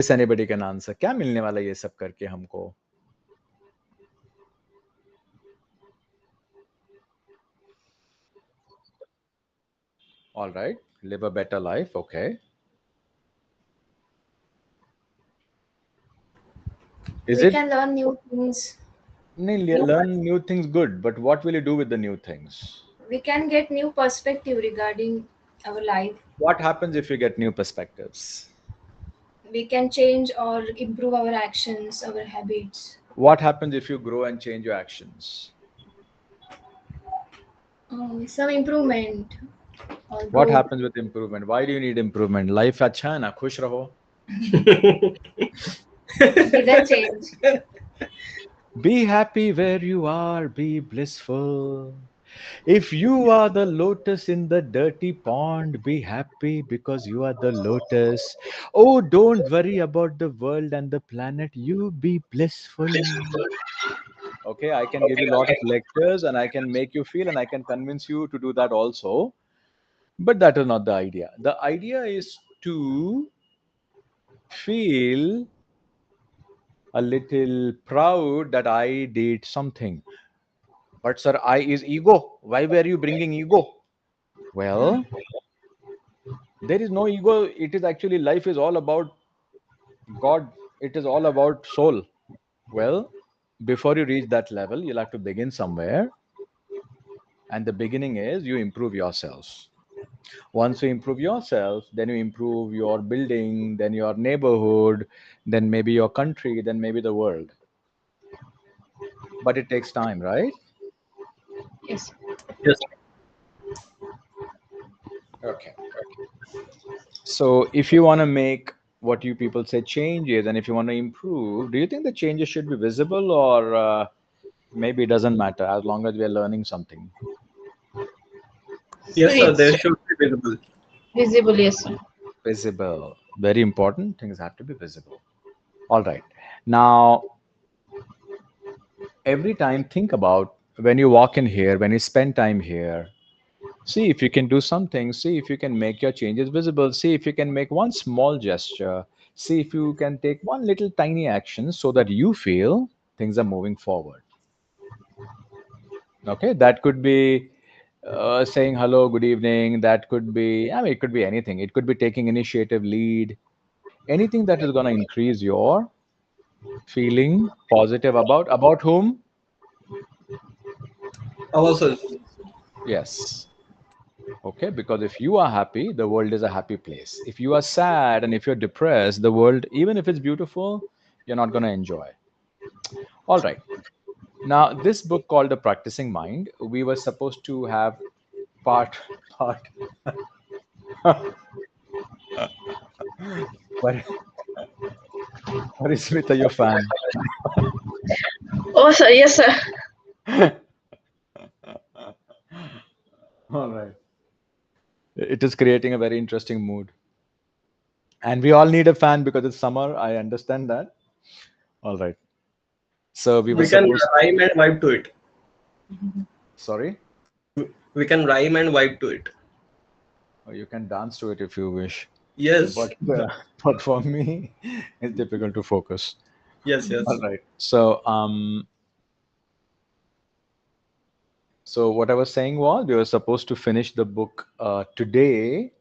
Yes, anybody can answer. क्या मिलने वाला ये सब करके हमको? All right, live a better life. Okay. Is We it? can learn new things. Learn new things good, but what will you do with the new things? We can get new perspective regarding our life. What happens if you get new perspectives? We can change or improve our actions, our habits. What happens if you grow and change your actions? Some improvement or What growth. happens with improvement? Why do you need improvement? Life अच्छा है ना, खुश रहो. Didn't change. Be happy where you are, be blissful. If you are the lotus in the dirty pond, be happy because you are the lotus. Oh, don't worry about the world and the planet, you be blissful. Okay, I can give you a lot of lectures and I can make you feel and I can convince you to do that also. But that is not the idea. The idea is to feel a little proud that I did something. But sir, I is ego. Why were you bringing ego? Well, there is no ego. It is actually life is all about God. It is all about soul. Well, before you reach that level, you'll have to begin somewhere. And the beginning is you improve yourself. Once you improve yourself, then you improve your building, then your neighborhood, then maybe your country, then maybe the world. But it takes time, right? Yes. Yes. Okay. So if you want to make what you people say changes and if you want to improve, do you think the changes should be visible or maybe it doesn't matter as long as we are learning something? Yes, sir. It's They should be visible. visible, yes, sir. Visible. Very important. Things have to be visible. All right. Now, every time think about when you walk in here, when you spend time here, see if you can do something, see if you can make your changes visible, see if you can make one small gesture, see if you can take one little tiny action so that you feel things are moving forward. Okay, that could be saying hello, good evening. That could be, I mean, it could be anything. It could be taking initiative, lead, anything that is going to increase your feeling positive about whom. Ourselves. Yes. Okay, because if you are happy, the world is a happy place. If you are sad and if you're depressed, the world, even if it's beautiful, you're not going to enjoy. All right. Now, this book called The Practicing Mind, we were supposed to have part part. what, what is with your fan? Oh, sir, yes, sir. All right. It is creating a very interesting mood. And we all need a fan because it's summer. I understand that. All right. So we were We can supposed. rhyme and vibe to it. Sorry. We can rhyme and vibe to it. Or you can dance to it if you wish. Yes. But but for me, it's difficult to focus. Yes, All yes. right. So what I was saying was we were supposed to finish the book today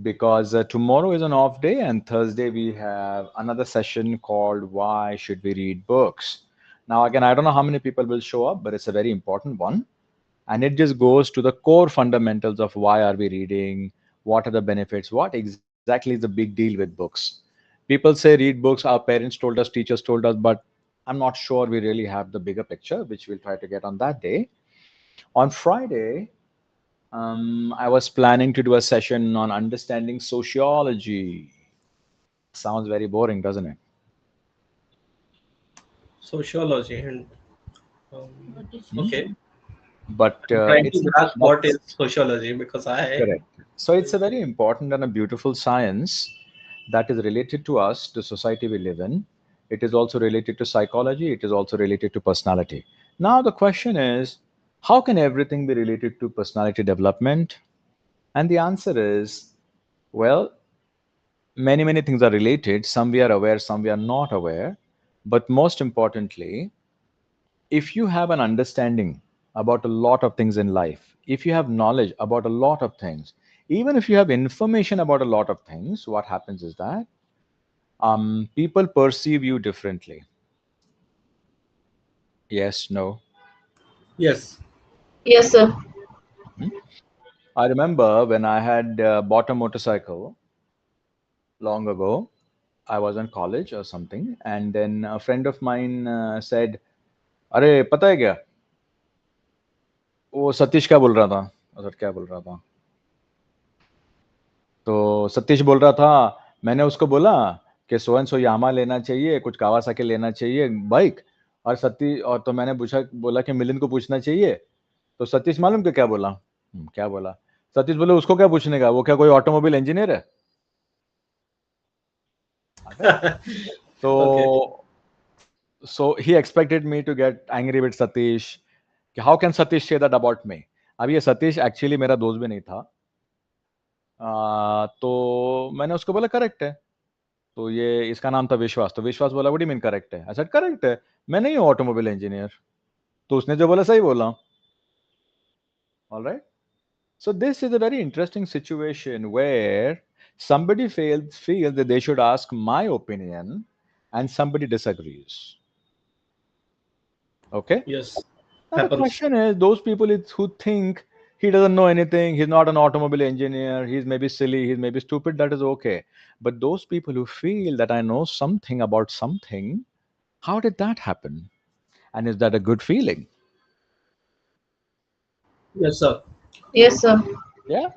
because tomorrow is an off day and Thursday we have another session called Why Should We Read Books? Now again, I don't know how many people will show up, but it's a very important one. And it just goes to the core fundamentals of why are we reading, what are the benefits, what exactly is the big deal with books. People say read books, our parents told us, teachers told us, but I'm not sure we really have the bigger picture, which we'll try to get on that day. On Friday, I was planning to do a session on understanding sociology. Sounds very boring, doesn't it? Sociology and um, What is Hmm? okay. social? But Trying to it's grasp what is that's sociology because I correct. So it's a very important and a beautiful science that is related to us, to society we live in. It is also related to psychology. It is also related to personality. Now the question is, how can everything be related to personality development? And the answer is, well, many things are related. Some we are aware, some we are not aware. But most importantly, if you have an understanding about a lot of things in life, if you have knowledge about a lot of things, even if you have information about a lot of things, what happens is that people perceive you differently. Yes, no. Yes. Yes, sir. I remember when I had bought a motorcycle long ago. I was in college or something, and then a friend of mine said, "अरे पता है क्या? वो सतीश क्या बोल रहा था?" Sir क्या बोल रहा था? तो सतीश बोल रहा था, मैंने उसको बोला कि सो एंड सो यामा लेना चाहिए, कुछ कावासाकी लेना चाहिए बाइक, और तो मैंने पूछा बोला कि मिलिंद को पूछना चाहिए। तो सतीश मालूम क्या बोला? क्या बोला? सतीश बोले उसको क्या पूछने का, वो क्या कोई ऑटोमोबाइल इंजीनियर है? So so he expected me to get angry with Satish. कि how can Satish say that about me? अब ये सतीश एक्चुअली मेरा दोस्त भी नहीं था। तो मैंने उसको बोला करेक्ट है। तो ये इसका नाम था विश्वास। तो विश्वास बोला what do you mean correct है? आई सेड करेक्ट है, मैं नहीं हूँ ऑटोमोबाइल इंजीनियर। तो उसने जो बोला सही बोला। Alright, so this is a very interesting situation where somebody feels that they should ask my opinion and somebody disagrees. Okay? Yes. Now the Happens. question is, those people who think he doesn't know anything, he's not an automobile engineer, he's maybe silly, he's maybe stupid, that is okay. But those people who feel that I know something about something, how did that happen? And is that a good feeling? Yes, sir. Yes, sir. Yeah.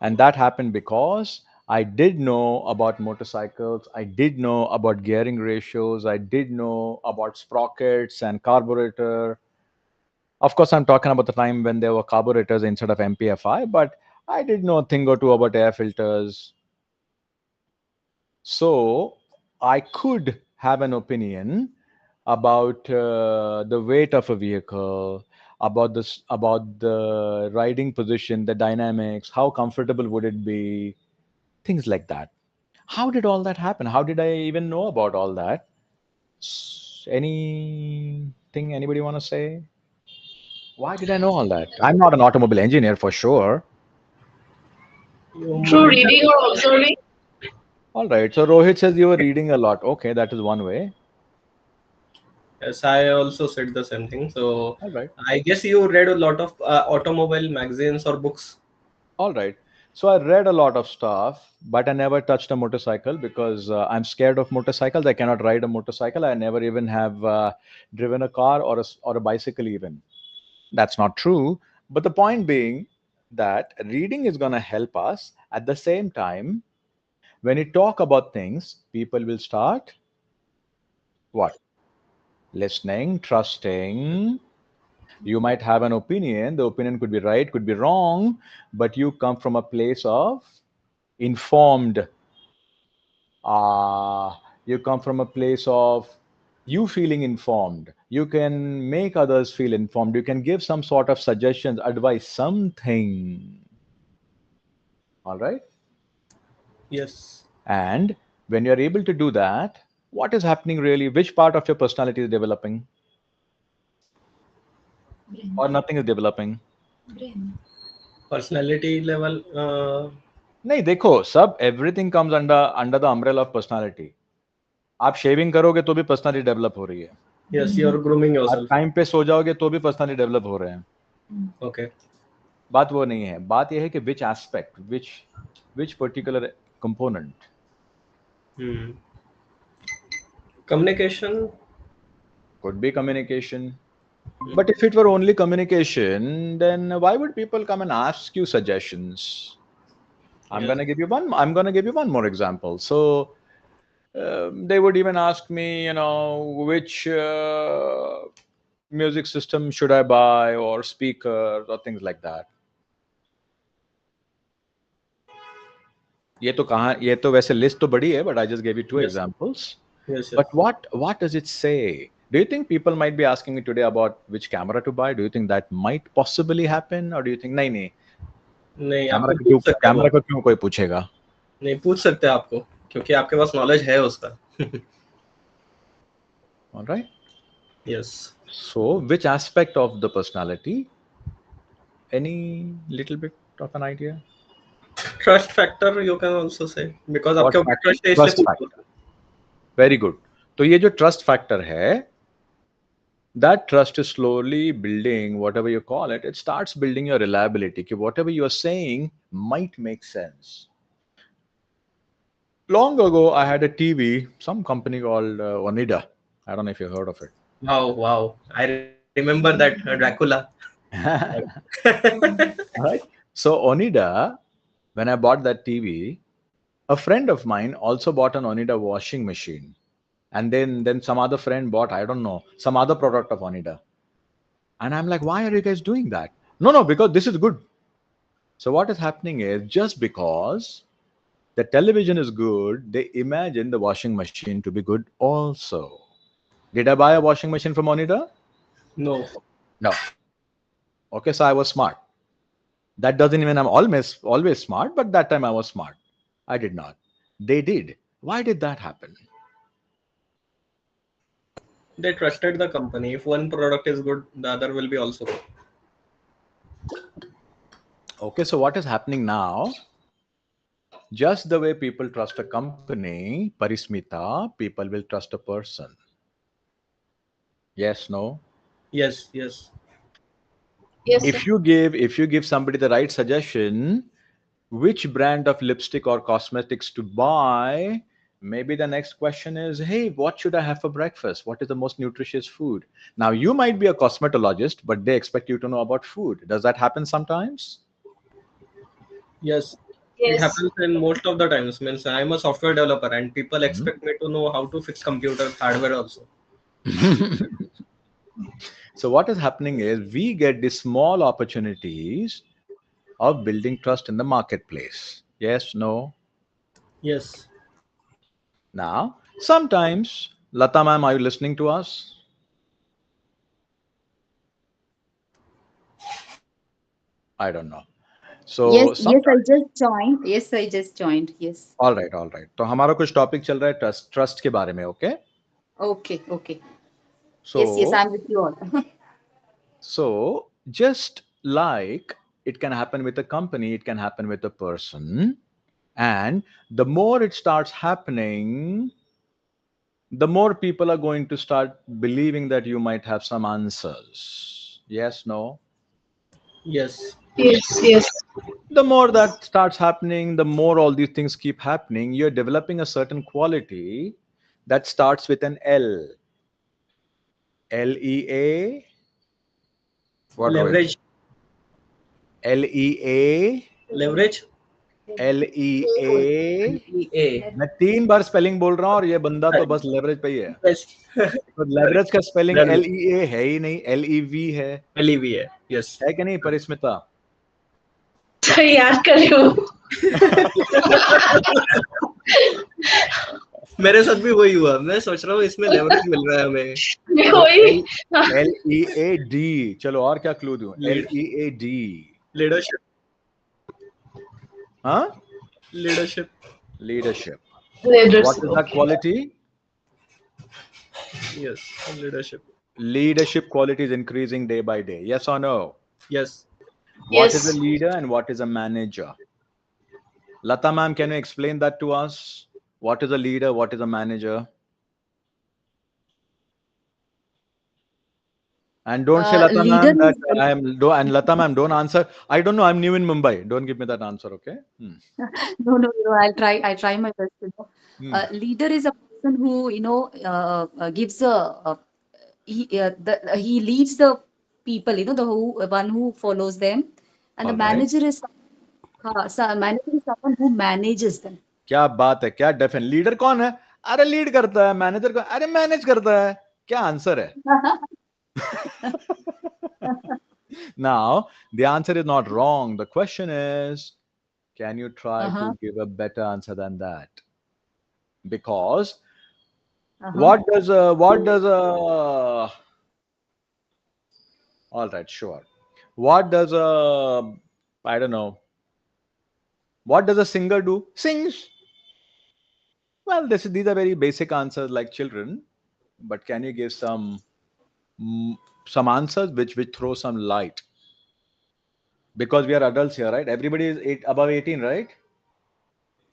And that happened because I did know about motorcycles, I did know about gearing ratios, I did know about sprockets and carburetor. Of course, I'm talking about the time when there were carburetors instead of MPFI, but I did know a thing or two about air filters. So I could have an opinion about the weight of a vehicle, about the riding position, the dynamics, how comfortable would it be, things like that. How did all that happen? How did I even know about all that? Anything anybody want to say? Why did I know all that? I'm not an automobile engineer for sure. You Through might reading or observing. All right. So Rohit says you were reading a lot. Okay, that is one way. Yes, I also said the same thing. So All right. I guess you read a lot of automobile magazines or books. All right. So I read a lot of stuff, but I never touched a motorcycle because I'm scared of motorcycles. I cannot ride a motorcycle. I never even have driven a car or a bicycle even. That's not true. But the point being that reading is going to help us. At the same time, when you talk about things, people will start what? Listening, trusting. You might have an opinion. The opinion could be right, could be wrong, but you come from a place of informed. You come from a place of you feeling informed. You can make others feel informed. You can give some sort of suggestions, advice, something. All right. Yes. And when you're able to do that, what is happening really? Which part of your personality is developing? Brain. Or nothing is developing? Brain. Personality level. नहीं देखो सब everything comes under the umbrella of personality. आप shaving करोगे तो भी personality develop हो रही है. Yes, you're grooming आप yourself. टाइम पे सो जाओगे तो भी पर्सनालिटी डेवलप हो रहे हैं. Okay. बात वो नहीं है. बात ये है कि which aspect, which particular component. Communication. Could be communication. But if it were only communication, then why would people come and ask you suggestions? I'm Yes. gonna give you one more example. So they would even ask me, which music system should I buy, or speakers, or things like that. ये तो वैसे list तो बड़ी है, but I just gave you two Yes. examples. Yes. But what does it say? Do you think people might be asking me today about which camera to buy? Do you think that might possibly happen, or do you think नहीं नहीं camera आपको पूछ सकते camera हो. को क्यों कोई पूछेगा? नहीं पूछ सकते आपको क्योंकि आपके पास नॉलेज है उसका. All right. Yes. So, which aspect of the personality? Any little bit of an idea? Trust factor you can also say because What आपके ऊपर factor? trust है इसलिए Trust पूछ factor. रहा हूँ. Very good. तो ये जो trust factor है, that trust is slowly building, whatever you call it, it starts building your reliability. कि whatever you are saying might make sense. Long ago, I had a TV, some company called Onida. I don't know if you heard of it. Wow. I remember that Dracula. Right? So Onida, when I bought that TV, a friend of mine also bought an Onida washing machine. And then some other friend bought, I don't know, some other product of Onida. And I'm like, why are you guys doing that? No, because this is good. So what is happening is just because the television is good, they imagine the washing machine to be good also. Did I buy a washing machine from Onida? No. No. Okay, so I was smart. That doesn't mean I'm always smart, but that time I was smart. I did not. They did. Why did that happen? They trusted the company. If one product is good, the other will be also good. Okay, so what is happening now? Just the way people trust a company, Parismita, people will trust a person. Yes, no? Yes. Yes, sir. If you give somebody the right suggestion, which brand of lipstick or cosmetics to buy, maybe the next question is, hey, what should I have for breakfast? What is the most nutritious food? Now, you might be a cosmetologist, but they expect you to know about food. Does that happen sometimes? Yes. It Yes. happens in most of the times. Means I'm a software developer and people expect me to know how to fix computer hardware also. So what is happening is we get these small opportunities of building trust in the marketplace. Yes, no? Yes. Now, sometimes, Lata ma'am, are you listening to us? I don't know. So Yes, yes, I sometimes, just joined. Yes, I just joined. Yes. all right, all right. तो हमारा कुछ topic चल रहा है trust के बारे में, okay? Okay, okay. Yes, So I'm with you all. so just like it can happen with a company, it can happen with a person, and the more it starts happening, the more people are going to start believing that you might have some answers. Yes, no? Yes. Yes. The more that starts happening, the more all these things keep happening, you're developing a certain quality that starts with an L. L-E-A. What, Rohit? Leverage. L-E-A. Leverage. L-E-A. A. मैं 3 बार spelling बोल रहा हूँ और ये बंदा तो बस leverage पे ही है. Yes. तो लेवरेज का स्पेलिंग Leverage. L-E-A है ही नहीं, L-E-V है LEV. Yes. कि नहीं परिस्मिता? तो याद कर रही हूँ. मेरे साथ भी वही हुआ. मैं सोच रहा हूँ इसमें लेवरेज मिल रहा है हमें. वही. L-E-A-D. चलो और क्या क्लू दूं? L-E-A-D. Leadership. हाँ? Leadership. Leadership. Leadership. What is that quality? Yes. Leadership. Leadership quality is increasing day by day. Yes or no? Yes. What is Yes. a leader and what is a manager? Lata ma'am, can you explain that to us? What is a leader? What is a manager? And don't say Lata Leader ma'am that is I am. And Lata ma'am, don't answer. I don't know. I'm new in Mumbai. Don't give me that answer, okay? no. I try my best. Leader is a person who gives he leads the people. The one who follows them, and the All right. manager is someone who manages them. क्या बात है? क्या डेफिन leader कौन है? अरे lead करता है. Manager को अरे मैनेज करता है. क्या आंसर है? Now, the answer is not wrong. The question is, can you try to give a better answer than that? Because what does a all right, sure. What does a I don't know. What does a singer do? Sings. Well, these are very basic answers like children, but can you give mm, some answers which throw some light? Because we are adults here, right? Everybody is above 18, right?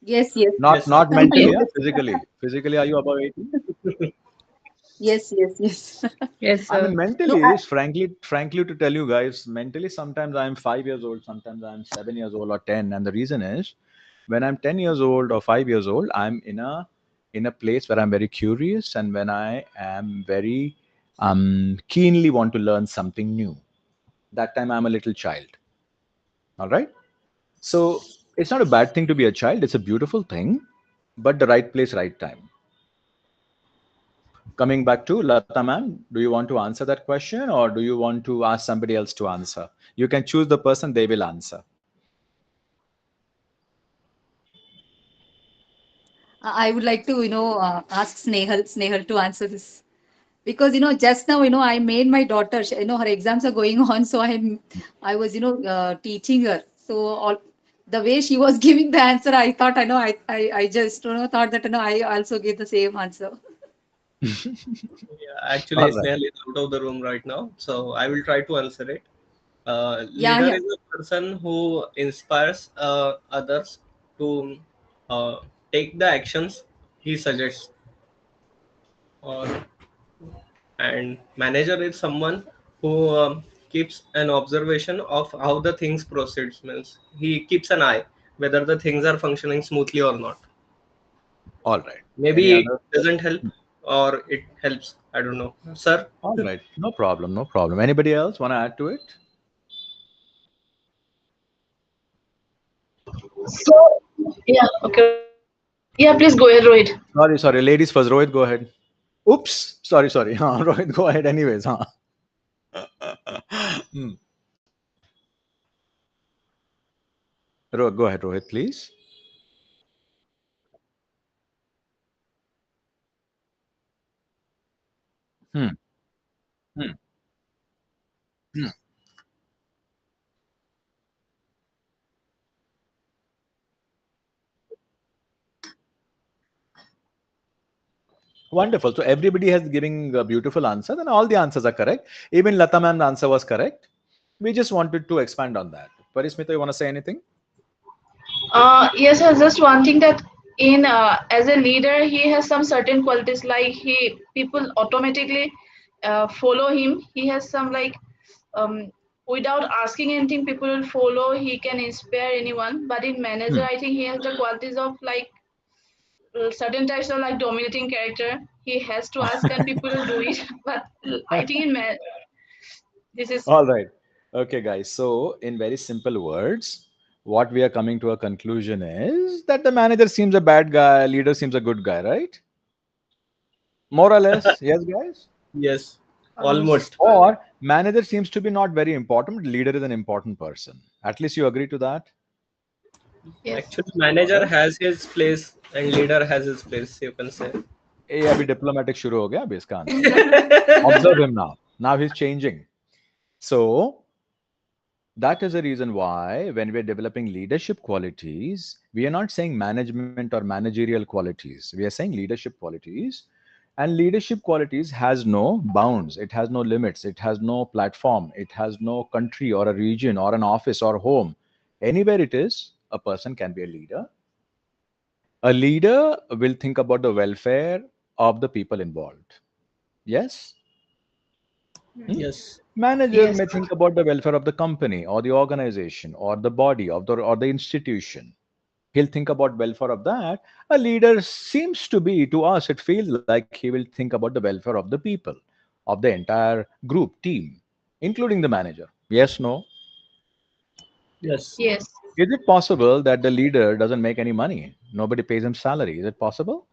Yes, yes, Not Yes. not mentally, yeah? yes, Physically. Physically, are you above 18? yes, yes, yes. Yes, I mean, sir. No, mentally, frankly, to tell you guys, mentally, sometimes I'm 5 years old, sometimes I'm 7 years old or 10. And the reason is when I'm 10 years old or 5 years old, I'm in a place where I'm very curious and when I am very keenly want to learn something new. That time I'm a little child. All right. So it's not a bad thing to be a child, it's a beautiful thing, but the right place, right time. Coming back to Lata ma'am, do you want to answer that question or do you want to ask somebody else to answer? You can choose the person, they will answer. I would like to, ask Snehal to answer this. Because, just now, I made my daughter, her exams are going on. So I was, teaching her. So the way she was giving the answer, I thought, I just, thought that, I also gave the same answer. Yeah, actually, All right. Snehal is out of the room right now, so I will try to answer it. Yeah, Leader yeah. is a person who inspires others to uh, take the actions he suggests. Or and manager is someone who keeps an observation of how the things proceeds. Means he keeps an eye whether the things are functioning smoothly or not. All right. Any Maybe it other? doesn't help or it helps. I don't know, sir. All right. No problem. No problem. Anybody else want to add to it? So, yeah, okay. Yeah, please go ahead, Rohit. Sorry. Ladies first. Rohit, go ahead. Oops. Sorry. Rohit, go ahead anyways. Hmm. Go ahead, Rohit, please. Hmm. Hmm. Hmm. Wonderful. So everybody has giving a beautiful answer, and all the answers are correct. Even Lata ma'am's answer was correct. We just wanted to expand on that. Parismita, you want to say anything? Yes, sir. Just one thing that in as a leader, he has some certain qualities like he people automatically follow him. He has some like without asking anything, people will follow. He can inspire anyone. But in manager, Hmm. I think he has the qualities of like certain types of like dominating character. He has to ask and people will do it. But I think in this is All right. Okay, guys. So, in very simple words, what we are coming to a conclusion is that the manager seems a bad guy, leader seems a good guy, right? More or less. Yes, guys? Yes, Almost. almost. Or manager seems to be not very important, but leader is an important person. At least you agree to that? yes. Actually, All manager right. has his place and leader has his place. You can say. ये अभी diplomatic शुरू हो गया अभी इसका answer. Observe him now. Now he's changing. So that is the reason why when we're developing leadership qualities, we are not saying management or managerial qualities. We are saying leadership qualities. And leadership qualities has no bounds. It has no limits. It has no platform. It has no country or a region or an office or home. Anywhere it is, a person can be a leader. A leader will think about the welfare of the people involved. Yes? Hmm? Yes. Manager Yes. may think about the welfare of the company or the organization or the body of the institution. He'll think about welfare of that. A leader seems to be, to us, it feels like he will think about the welfare of the people, of the entire group, team, including the manager. Yes, no? Yes. Yes. Is it possible that the leader doesn't make any money? Nobody pays him salary. Is it possible?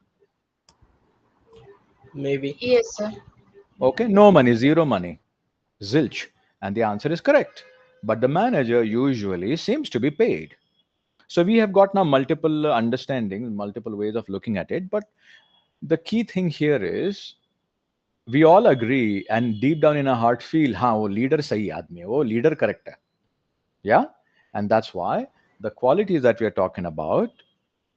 Maybe. Yes, sir. Okay, no money, zero money. Zilch. And the answer is correct. But the manager usually seems to be paid. So we have got now multiple understandings, multiple ways of looking at it. But the key thing here is we all agree and deep down in our heart feel, हाँ वो leader सही आदमी है, वो leader correct है. Yeah? And that's why the qualities that we are talking about,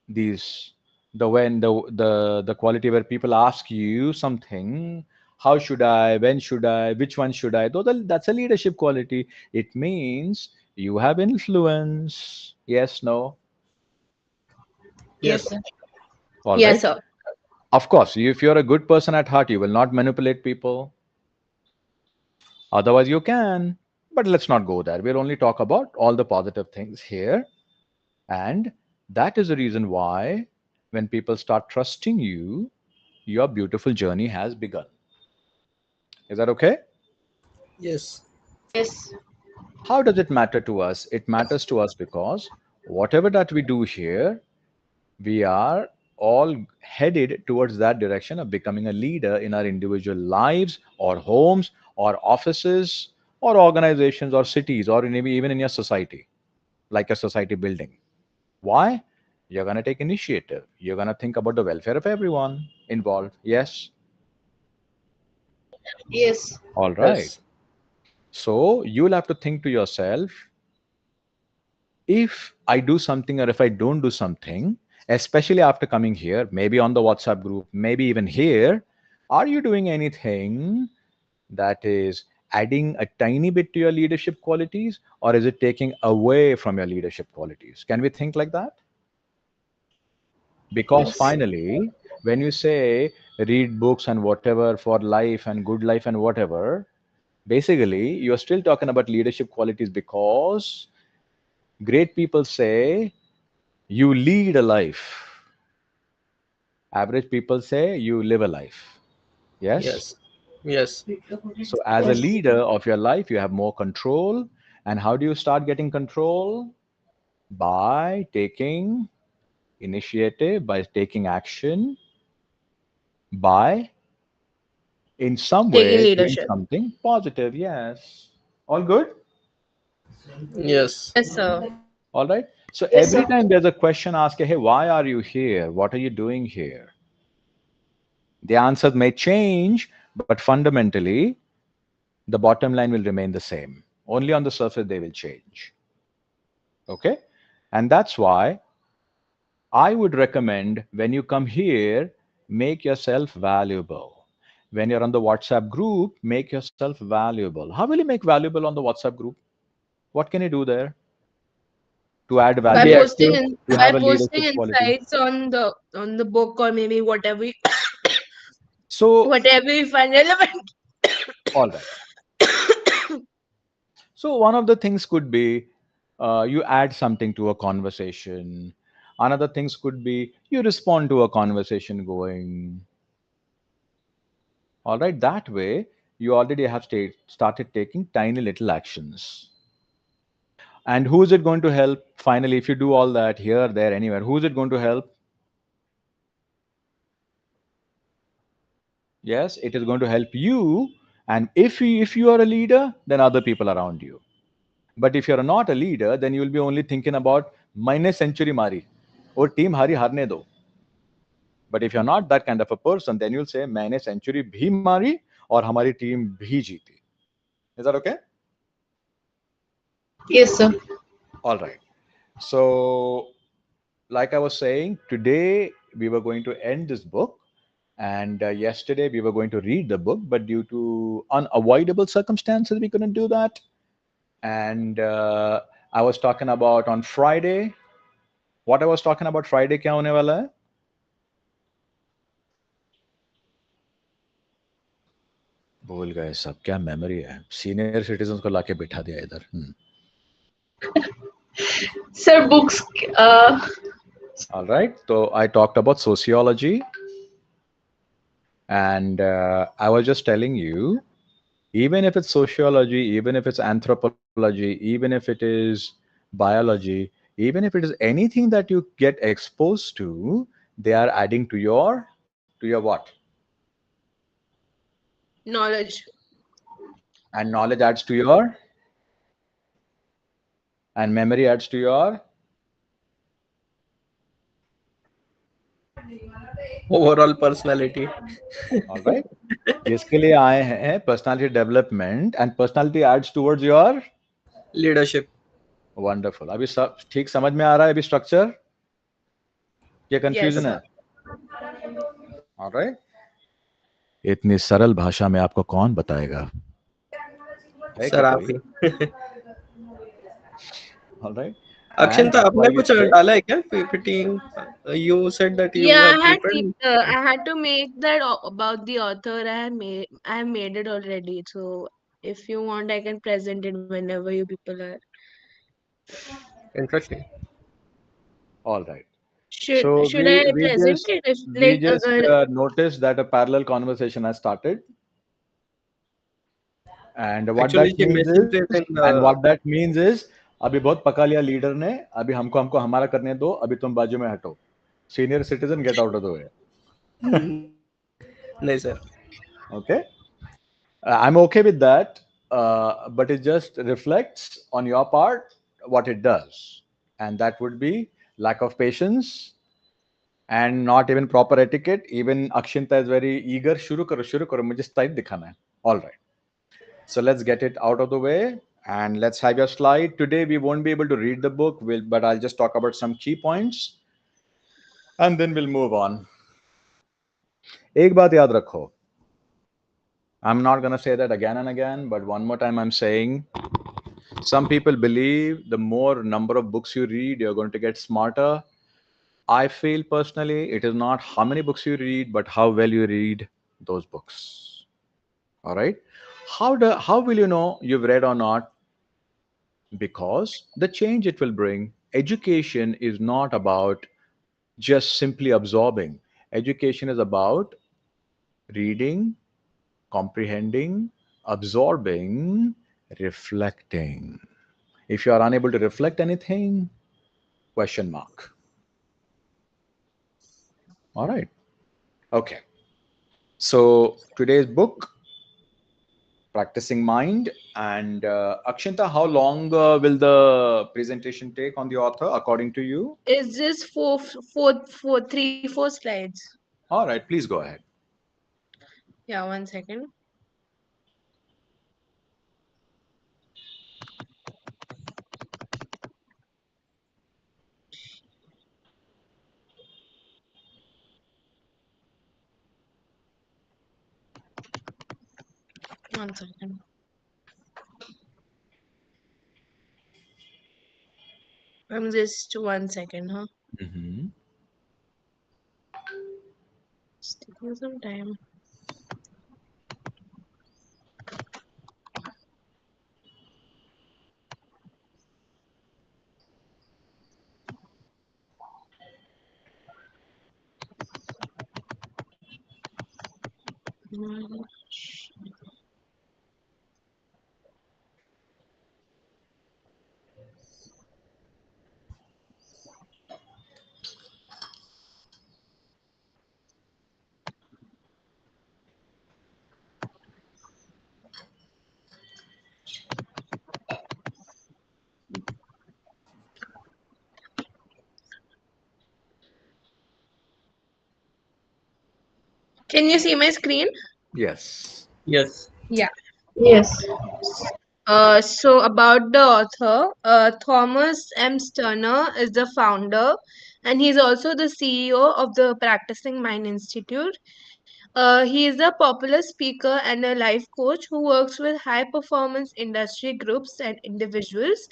these the quality where people ask you something, how should I, when should I, which one should I, that's a leadership quality. It means you have influence. Yes, no? Yes, Yes. sir. All Yes, right. sir. Of course, if you're a good person at heart, you will not manipulate people. Otherwise, you can. But let's not go there. We'll only talk about all the positive things here. And that is the reason why when people start trusting you, your beautiful journey has begun. Is that okay? Yes. Yes. How does it matter to us? It matters to us because whatever that we do here, we are all headed towards that direction of becoming a leader in our individual lives or homes or offices or organizations or cities or maybe even in your society, like a society building. Why? You're going to take initiative. You're going to think about the welfare of everyone involved. Yes? Yes. All right. Yes. So you'll have to think to yourself, if I do something or if I don't do something, especially after coming here, maybe on the WhatsApp group, maybe even here, are you doing anything that is adding a tiny bit to your leadership qualities, or is it taking away from your leadership qualities? Can we think like that? Because Yes. finally, when you say read books and whatever for life and good life and whatever, basically you're still talking about leadership qualities because great people say you lead a life. Average people say you live a life. Yes? Yes. Yes. So, as a Yes. leader of your life, you have more control. And how do you start getting control? By taking initiative, by taking action, by in some Taking way doing leadership. something positive. Yes. All good? Yes. Yes, sir. All right. So, Yes, every sir. time there's a question asked, hey, why are you here? What are you doing here? The answer may change, but fundamentally, the bottom line will remain the same. Only on the surface they will change. Okay? And that's why I would recommend when you come here, make yourself valuable. When you're on the WhatsApp group, make yourself valuable. How will you make valuable on the WhatsApp group? What can you do there to add By Be value, posting active. in, to by have a posting leadership quality? insights on the book, or maybe whatever So, whatever we find relevant. all right. So one of the things could be you add something to a conversation. Another things could be you respond to a conversation going. All right, that way you already have started taking tiny little actions. And who is it going to help? Finally, if you do all that here, there, anywhere, who is it going to help? Yes, it is going to help you. And if you are a leader, then other people around you. But if you're not a leader, then you will be only thinking about मैंने century मारी और team हारी हारने दो. But if you're not that kind of a person, then you'll say मैंने century भी मारी और हमारी team भी जीती. Is that okay? Yes, sir. All right. So, like I was saying, today we were going to end this book, and yesterday we were going to read the book, but due to unavoidable circumstances, we couldn't do that. And I was talking about on Friday. What I was talking about Friday क्या होने वाला है? भूल गए सब. क्या memory है. Senior citizen को लाके बिठा दिया इधर. Sir, books. All right. So I talked about sociology, and I was just telling you, even if it's sociology, even if it's anthropology, even if it is biology, even if it is anything that you get exposed to, they are adding to your what? Knowledge. And knowledge adds to your, and memory adds to your. Overall personality. All right. जिसके लिए आए हैं personality development, and personality adds towards your. Leadership. Wonderful. अभी सब ठीक समझ में आ रहा है अभी स्ट्रक्चर? ये कंफ्यूजन Yes. है? ऑलराइट. इतनी सरल भाषा में आपको कौन बताएगा? है क्या सर आप कोई? ही. ऑलराइट. अक्षिंता, And that's आपने why we कुछ say, डाला है क्या PPT? You said that you Yeah, have prepared. I had to make that about the author. I have made it already. So if you want, I can present it whenever you people are. Interesting. all right. Should So should I we present just it if we like just agar noticed that a parallel conversation has started, and what actually that she means mentioned is, it in and the. what that means is, अभी बहुत पका लिया leader ने, अभी हमको हमको हमारा करने दो, अभी तुम बाजू में हटो. Senior citizen, get out of the way. नहीं sir. Okay. I'm okay with that, but it just reflects on your part what it does, and that would be lack of patience and not even proper etiquette. Even Akshinta is very eager. शुरू करो मुझे slide दिखाना है. All right. So let's get it out of the way and let's have your slide. Today we won't be able to read the book, but I'll just talk about some key points and then we'll move on. एक बात याद रखो. I'm not going to say that again and again, but one more time I'm saying, some people believe the more number of books you read, you're going to get smarter. I feel personally it is not how many books you read, but how well you read those books. All right. How will you know you've read or not? Because the change it will bring. Education is not about just simply absorbing. Education is about reading, comprehending, absorbing, reflecting. If you are unable to reflect anything, question mark. All right. Okay. So today's book, Practicing Mind. And Akshinta, how long will the presentation take on the author, according to you? is this three, four slides? All right, please go ahead. Yeah, 1 second. One second. I'm just 1 second, huh? Mhm. It's taking some time. Mm. Can you see my screen? Yes. Yes. Yeah. Yes. So about the author, Thomas M. Sterner is the founder, and he's also the CEO of the Practicing Mind Institute. He is a popular speaker and a life coach who works with high performance industry groups and individuals.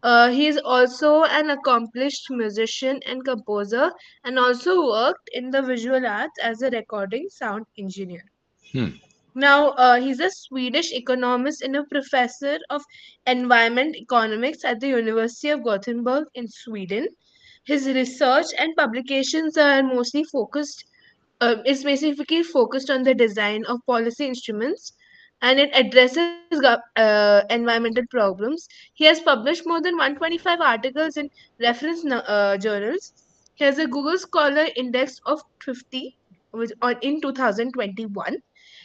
He is also an accomplished musician and composer, and also worked in the visual arts as a recording sound engineer. Hmm. Now, he's a Swedish economist and a professor of environment economics at the University of Gothenburg in Sweden. His research and publications are mostly focused, is specifically focused on the design of policy instruments, and it addresses environmental problems. He has published more than 125 articles in reference journals. He has a Google Scholar Index of 50 in 2021.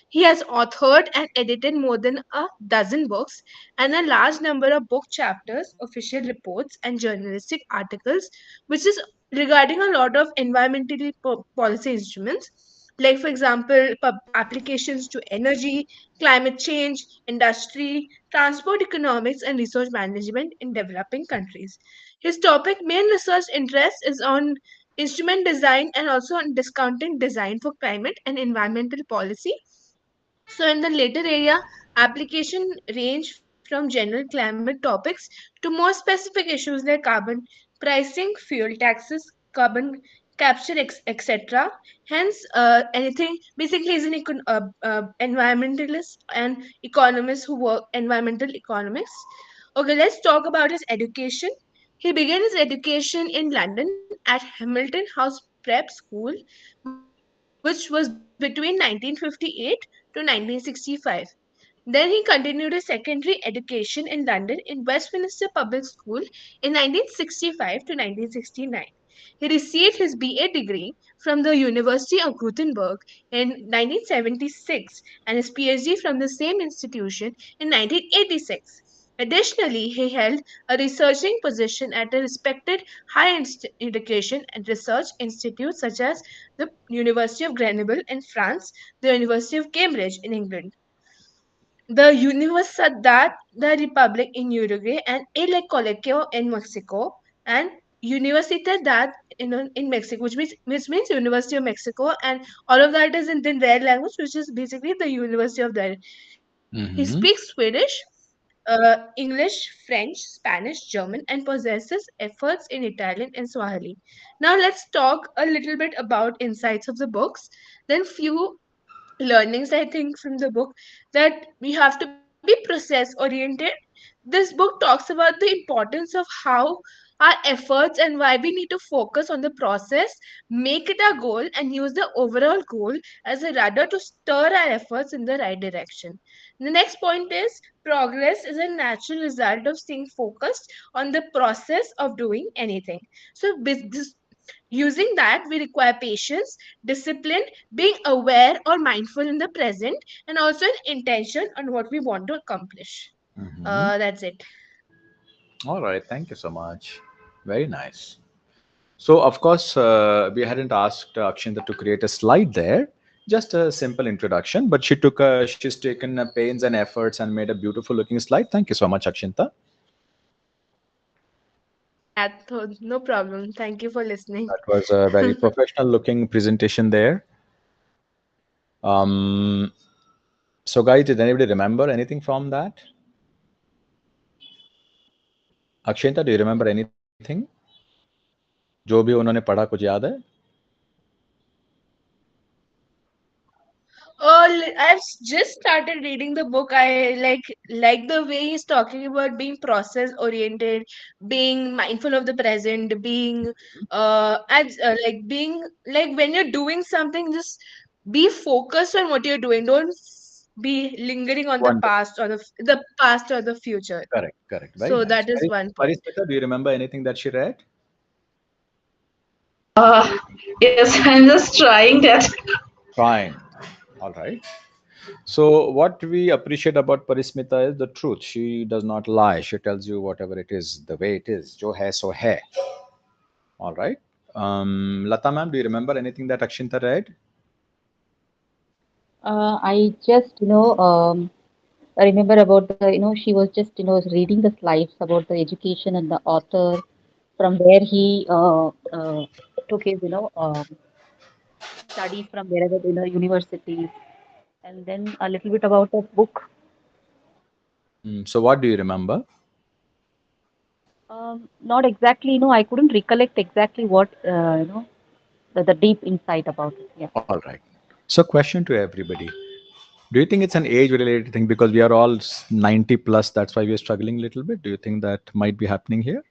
He has authored and edited more than a dozen books and a large number of book chapters, official reports, and journalistic articles, which is regarding a lot of environmental policy instruments. like for example, applications to energy, climate change, industry, transport economics, and research management in developing countries. His topic main research interest is on instrument design and also on discounting design for climate and environmental policy. So in the later area, application range from general climate topics to more specific issues like carbon pricing, fuel taxes, carbon capture, etc. Hence, anything basically is an environmentalist and economist who work environmental economists. Okay, let's talk about his education. He began his education in London at Hamilton House Prep School, which was between 1958 to 1965. Then he continued his secondary education in London in Westminster Public School in 1965 to 1969. He received his BA degree from the University of Gothenburg in 1976 and his PhD from the same institution in 1986. Additionally, he held a researching position at a respected higher education and research institute such as the University of Grenoble in France, the University of Cambridge in England, the Universidad de Republic in Uruguay, and El Colegio in Mexico, and Universidad in Mexico, which means University of Mexico, and all of that is in their language, which is basically the University of there. He Mm-hmm. speaks Swedish, English, French, Spanish, German, and possesses efforts in Italian and Swahili. Now let's talk a little bit about insights of the books. Then few learnings I think from the book, that we have to be process oriented. This book talks about the importance of how our efforts and why we need to focus on the process, make it our goal, and use the overall goal as a rudder to stir our efforts in the right direction. The next point is progress is a natural result of staying focused on the process of doing anything. So using that, we require patience, discipline, being aware or mindful in the present, and also an intention on what we want to accomplish. Mm-hmm. That's it. All right. Thank you so much. Very nice. So, of course, we hadn't asked Akshinta to create a slide there. Just a simple introduction, but she's taken pains and efforts and made a beautiful looking slide. Thank you so much, Akshinta. Yeah, no problem. Thank you for listening. That was a very professional looking presentation there. So, guys, did anybody remember anything from that? Akshinta, do you remember anything? जो भी उन्होंने पढ़ा कुछ याद है? I've just started reading the book. I like the way he's talking about being process oriented, being mindful of the present, being like being like when you're doing something, just be focused on what you're doing. Don't be lingering on the Wonderful. past or the past or the future. Correct. Very So nice. that is one point. Parismita, do you remember anything that she read? Yes, I'm just trying that. Fine. All right. So what we appreciate about Parismita is the truth. She does not lie. She tells you whatever it is, the way it is. Jo hai so hai. All right. Lata ma'am, do you remember anything that Akshinta read? I just, I remember about the, she was just, reading the slides about the education and the author, from where he took his, studies from wherever, universities, and then a little bit about the book. So what do you remember? Not exactly, I couldn't recollect exactly what, the deep insight about it. Yeah. All right. So question to everybody. Do you think it's an age-related thing because we are all 90 plus, that's why we're struggling a little bit? Do you think that might be happening here?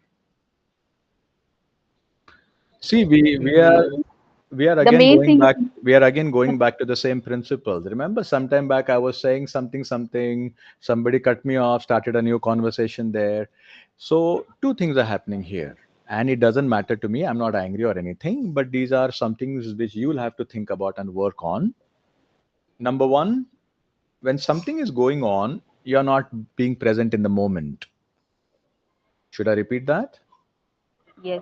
See, we are The main thing, going back to the same principles. Remember, sometime back I was saying something, somebody cut me off, started a new conversation there. So two things are happening here. And it doesn't matter to me. I'm not angry or anything, but these are some things which you'll have to think about and work on. Number one, when something is going on, you're not being present in the moment. Should I repeat that? yes.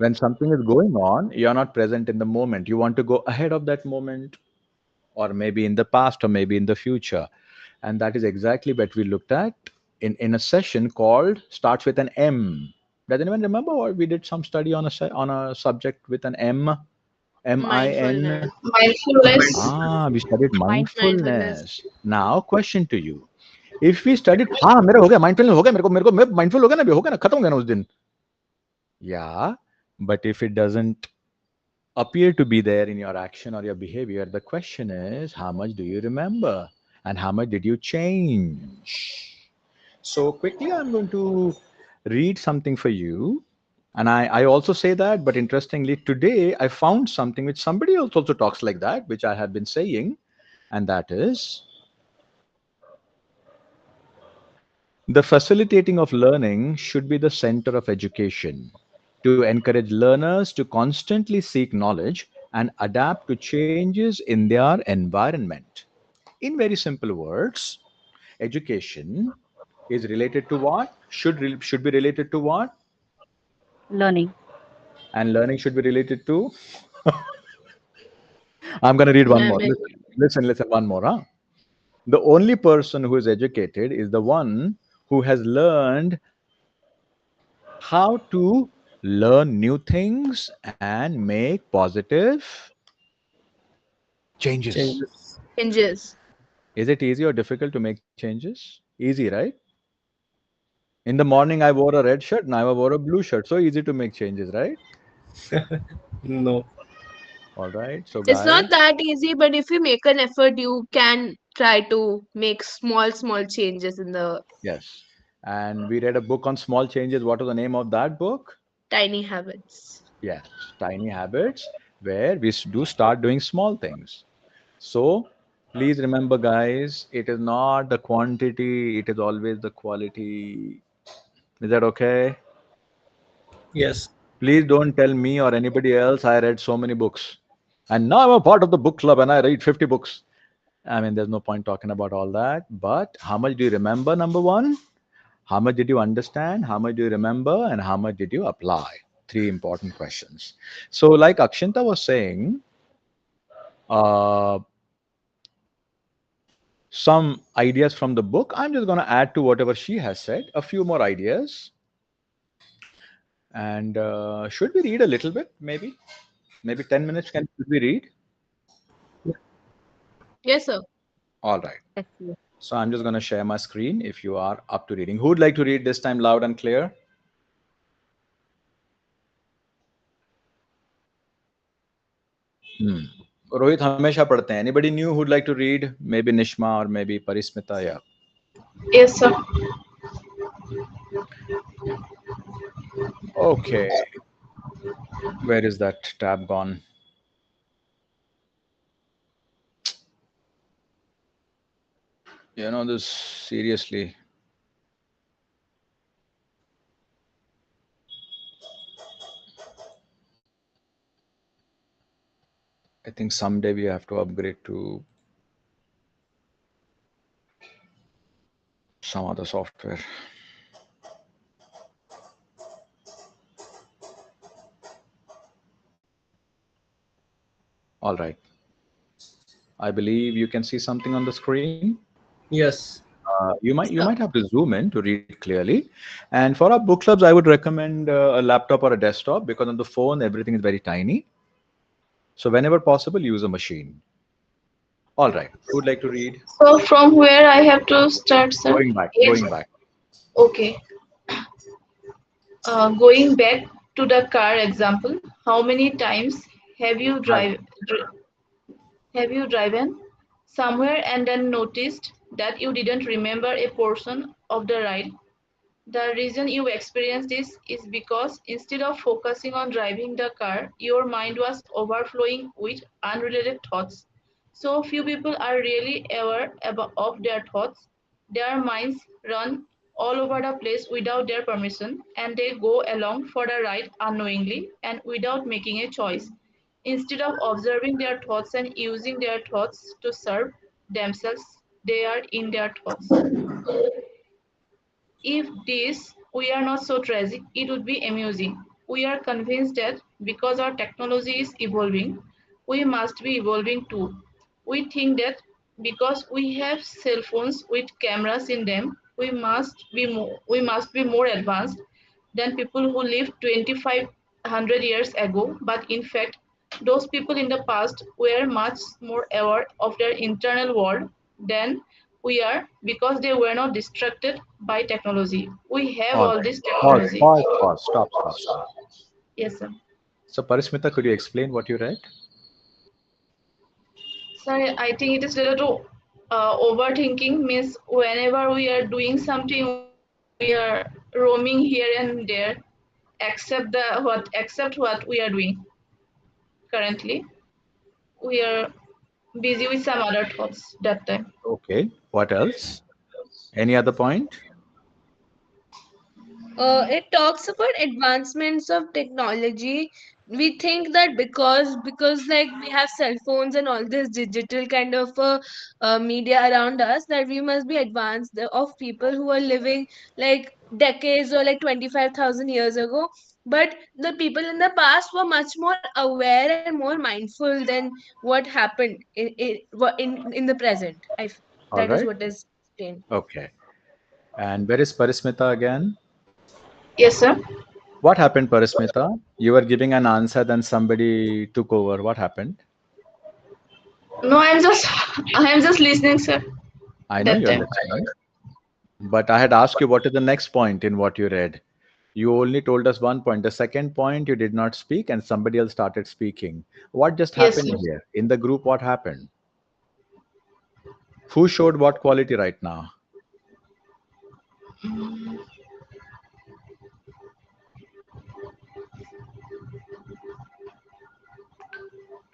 When something is going on, you're not present in the moment. You want to go ahead of that moment, or maybe in the past, or maybe in the future. And that is exactly what we looked at in a session called starts with an M. Does anyone remember? Or we did some study on on a subject with an M, M-I-N. Mindfulness. Mindfulness. We studied Mindfulness. mindfulness. Now, question to you. If we studied, हाँ मेरा हो गया mindfulness हो गया मेरे को मैं mindful हो गया ना अभी हो गया ना खत्म हो गया ना उस दिन. Yeah, but if it doesn't appear to be there in your action or your behavior, the question is how much do you remember and how much did you change? So quickly, I'm going to read something for you. And I also say that, but interestingly, today I found something which somebody else also talks like that, which I have been saying, and that is the facilitating of learning should be the center of education to encourage learners to constantly seek knowledge and adapt to changes in their environment. In very simple words, education is related to what? Should be related to what? Learning. And learning should be related to. I'm going to read one more. Memory. Listen, one more. Huh? The only person who is educated is the one who has learned how to learn new things and make positive changes. Changes. Hinges. Is it easy or difficult to make changes? Easy, right? In the morning, I wore a red shirt, now I wore a blue shirt. So easy to make changes, right? No. All right. So, It's guys, not that easy, but if you make an effort, you can try to make small changes in the yes. And we read a book on small changes. What was the name of that book? tiny habits. Yes, Tiny Habits, where we do start doing small things. So, please remember, guys, it is not the quantity, it is always the quality. Is that okay? Yes. Please don't tell me or anybody else I read so many books. And now I'm a part of the book club and I read 50 books. I mean, there's no point talking about all that. But how much do you remember, number one? How much did you understand? How much do you remember? And how much did you apply? Three important questions. So, like Akshinta was saying, uh, some ideas from the book. I'm just going to add to whatever she has said, a few more ideas. And should we read a little bit, maybe? Maybe 10 minutes, should we read? Yes, sir. All right. Excellent. So I'm just going to share my screen if you are up to reading. Who would like to read this time loud and clear? Rohit हमेशा पढ़ते हैं. Anybody new who'd like to read? Maybe Nishma or maybe Parismita. Yeah. Yes, sir. Okay. Where is that tab gone? You know, this seriously. I think someday we have to upgrade to some other software. All right. I believe you can see something on the screen. Yes. You might have to zoom in to read clearly. And for our book clubs, I would recommend a laptop or a desktop because on the phone everything is very tiny. So whenever possible, use a machine. All right. Who would like to read? So from where I have to start, sir? Going back. Yes. Going back. Okay. Going back to the car example, how many times have you driven somewhere and then noticed that you didn't remember a portion of the ride? The reason you experienced this is because instead of focusing on driving the car, your mind was overflowing with unrelated thoughts. So few people are really aware of their thoughts. Their minds run all over the place without their permission, and they go along for the ride unknowingly and without making a choice. Instead of observing their thoughts and using their thoughts to serve themselves, they are in their thoughts. If this we are not so tragic, it would be amusing. we are convinced that because our technology is evolving, we must be evolving too. We think that because we have cell phones with cameras in them, we must be more advanced than people who lived 2500 years ago. But in fact, those people in the past were much more aware of their internal world than we are because they were not distracted by technology. We have All all right. this Pause, technology. pause, pause. Stop, stop, stop. Yes, sir. So, Parismita, could you explain what you read? Sorry, I think it is related to overthinking. Means whenever we are doing something, we are roaming here and there, except what we are doing currently. We are busy with some other thoughts that time. Okay. What else? Any other point? It talks about advancements of technology. We think that because like we have cell phones and all this digital kind of media around us, that we must be advanced of people who are living like decades or like 25,000 years ago. But the people in the past were much more aware and more mindful than what happened in the present. All That is right. what is explained. Okay. And where is Parismita again? Yes, sir. What happened, Parismita? You were giving an answer, then somebody took over. What happened? No, I am just listening, sir. I know That you're time. listening, but I had asked you what is the next point in what you read. You only told us one point. The second point, you did not speak, and somebody else started speaking. What just Yes, happened sir. here? In the group, what happened? Who showed what quality right now? Mm,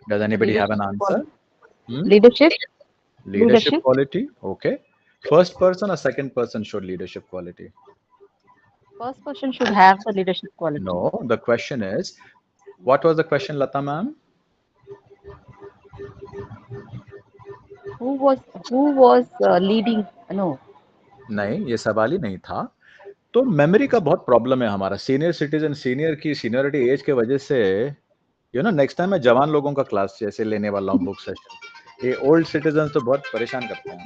Does anybody have an answer? Hmm? Leadership. Leadership quality. Okay. First person or second person showed leadership quality? First person should have the leadership quality. No. The question is, what was the question, Lata ma'am? Who was who was leading? No. नहीं, ये सवाल ही नहीं था. तो memory का बहुत problem है हमारा. सीनियर सिटीजन सीनियर की सीनियरिटी एज के वजह से नेक्स्ट टाइम मैं जवान लोगों का क्लास जैसे लेने वाला हूँ बुक सेशन. ये ओल्ड सिटीजन तो बहुत परेशान करते हैं.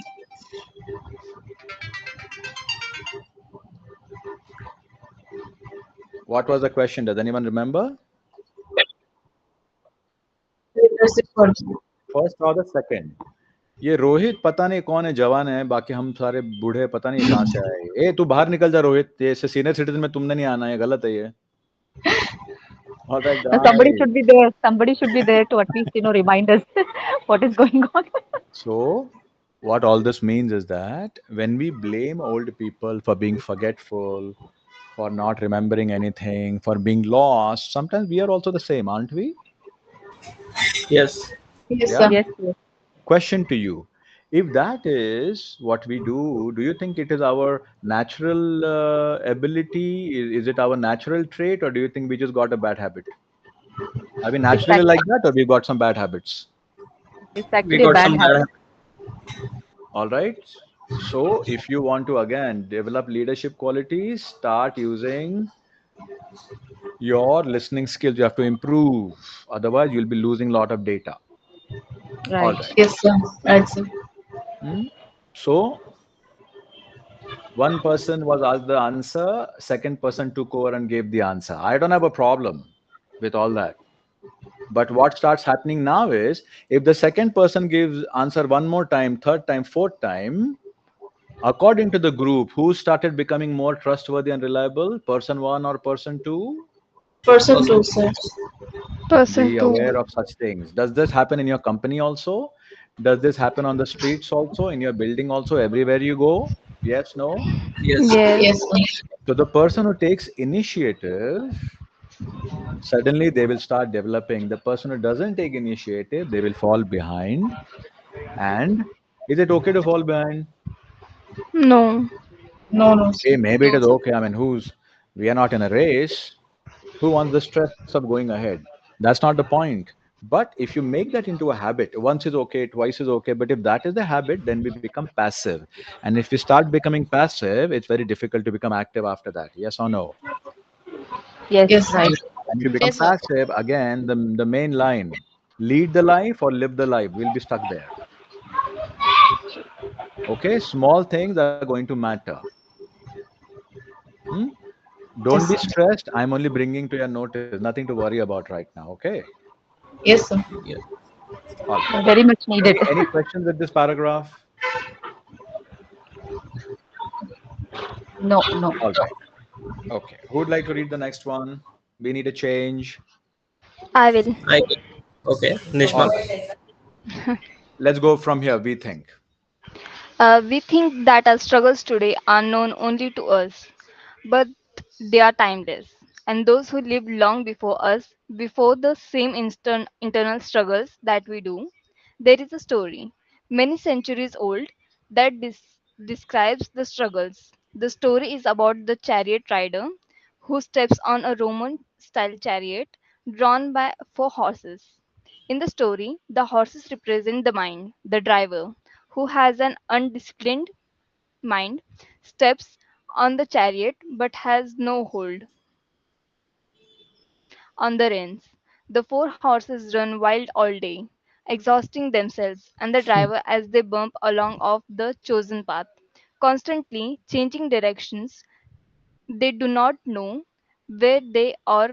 What was the question? Does anyone remember? leadership quality. First or the second? ये रोहित पता नहीं कौन है, जवान है, बाकी हम सारे बूढ़े पता नहीं कहाँ से आए. ए तू बाहर निकल जा रोहित, ये सीनियर सिटीजन में तुमने नहीं आना है, गलत है ये. All right, Somebody guys. should be there. Somebody should be there to at least remind us what is going on. So, what all this means is that when we blame old people for being forgetful, for not remembering anything, for being lost, sometimes we are also the same, aren't we? Yes. Yes, Yeah. sir. Yes, yes. Question to you. If that is what we do you think it is our natural ability? Is it our natural trait, or do you think we just got a bad habit? Are we naturally like that, or we got some bad habits? It's We actually a got bad some bad habit. All right. So if you want to again develop leadership qualities, start using your listening skills. You have to improve. Otherwise, you'll be losing a lot of data. All Right. right. Yes, sir. Right, sir. So one person was asked the answer, second person took over and gave the answer. I don't have a problem with all that. But what starts happening now is if the second person gives answer one more time, third time, fourth time, according to the group, who started becoming more trustworthy and reliable? Person one or person two? Person two, sir. Person Be 2. aware of such things. Does this happen in your company also? Does this happen on the streets also, in your building also, everywhere you go? Yes, no? Yes. Yes. Yes, sir. So the person who takes initiative, suddenly they will start developing. The person who doesn't take initiative, they will fall behind. And is it okay to fall behind? No. No, no, Hey, sir. maybe it is okay. I mean, we are not in a race. Who wants the stress of going ahead? That's not the point. But if you make that into a habit, once is okay, twice is okay. But if that is the habit, then we become passive. And if we start becoming passive, it's very difficult to become active after that. Yes or no? Yes, Yes, sir. right. And if you become Yes, sir. passive, again, the main line, lead the life or live the life, will be stuck there. Okay, small things are going to matter. Hmm? Don't Yes, be sir. stressed. I'm only bringing to your notice, nothing to worry about right now. Okay. Yes, sir. Yeah. All right. Very much needed. Any questions with this paragraph? No, no. All right. Okay. Who would like to read the next one? We need a change. I will. I okay, All Nishma. right. Let's go from here. We think. We think that our struggles today are known only to us, but they are timeless. And those who lived long before us, before the same internal struggles that we do, there is a story, many centuries old, that describes the struggles. The story is about the chariot rider who steps on a Roman style chariot drawn by four horses. In the story, the horses represent the mind, the driver, who has an undisciplined mind, steps on the chariot but has no hold on the reins. The four horses run wild all day, exhausting themselves and the driver as they bump along off the chosen path, constantly changing directions. They do not know where they are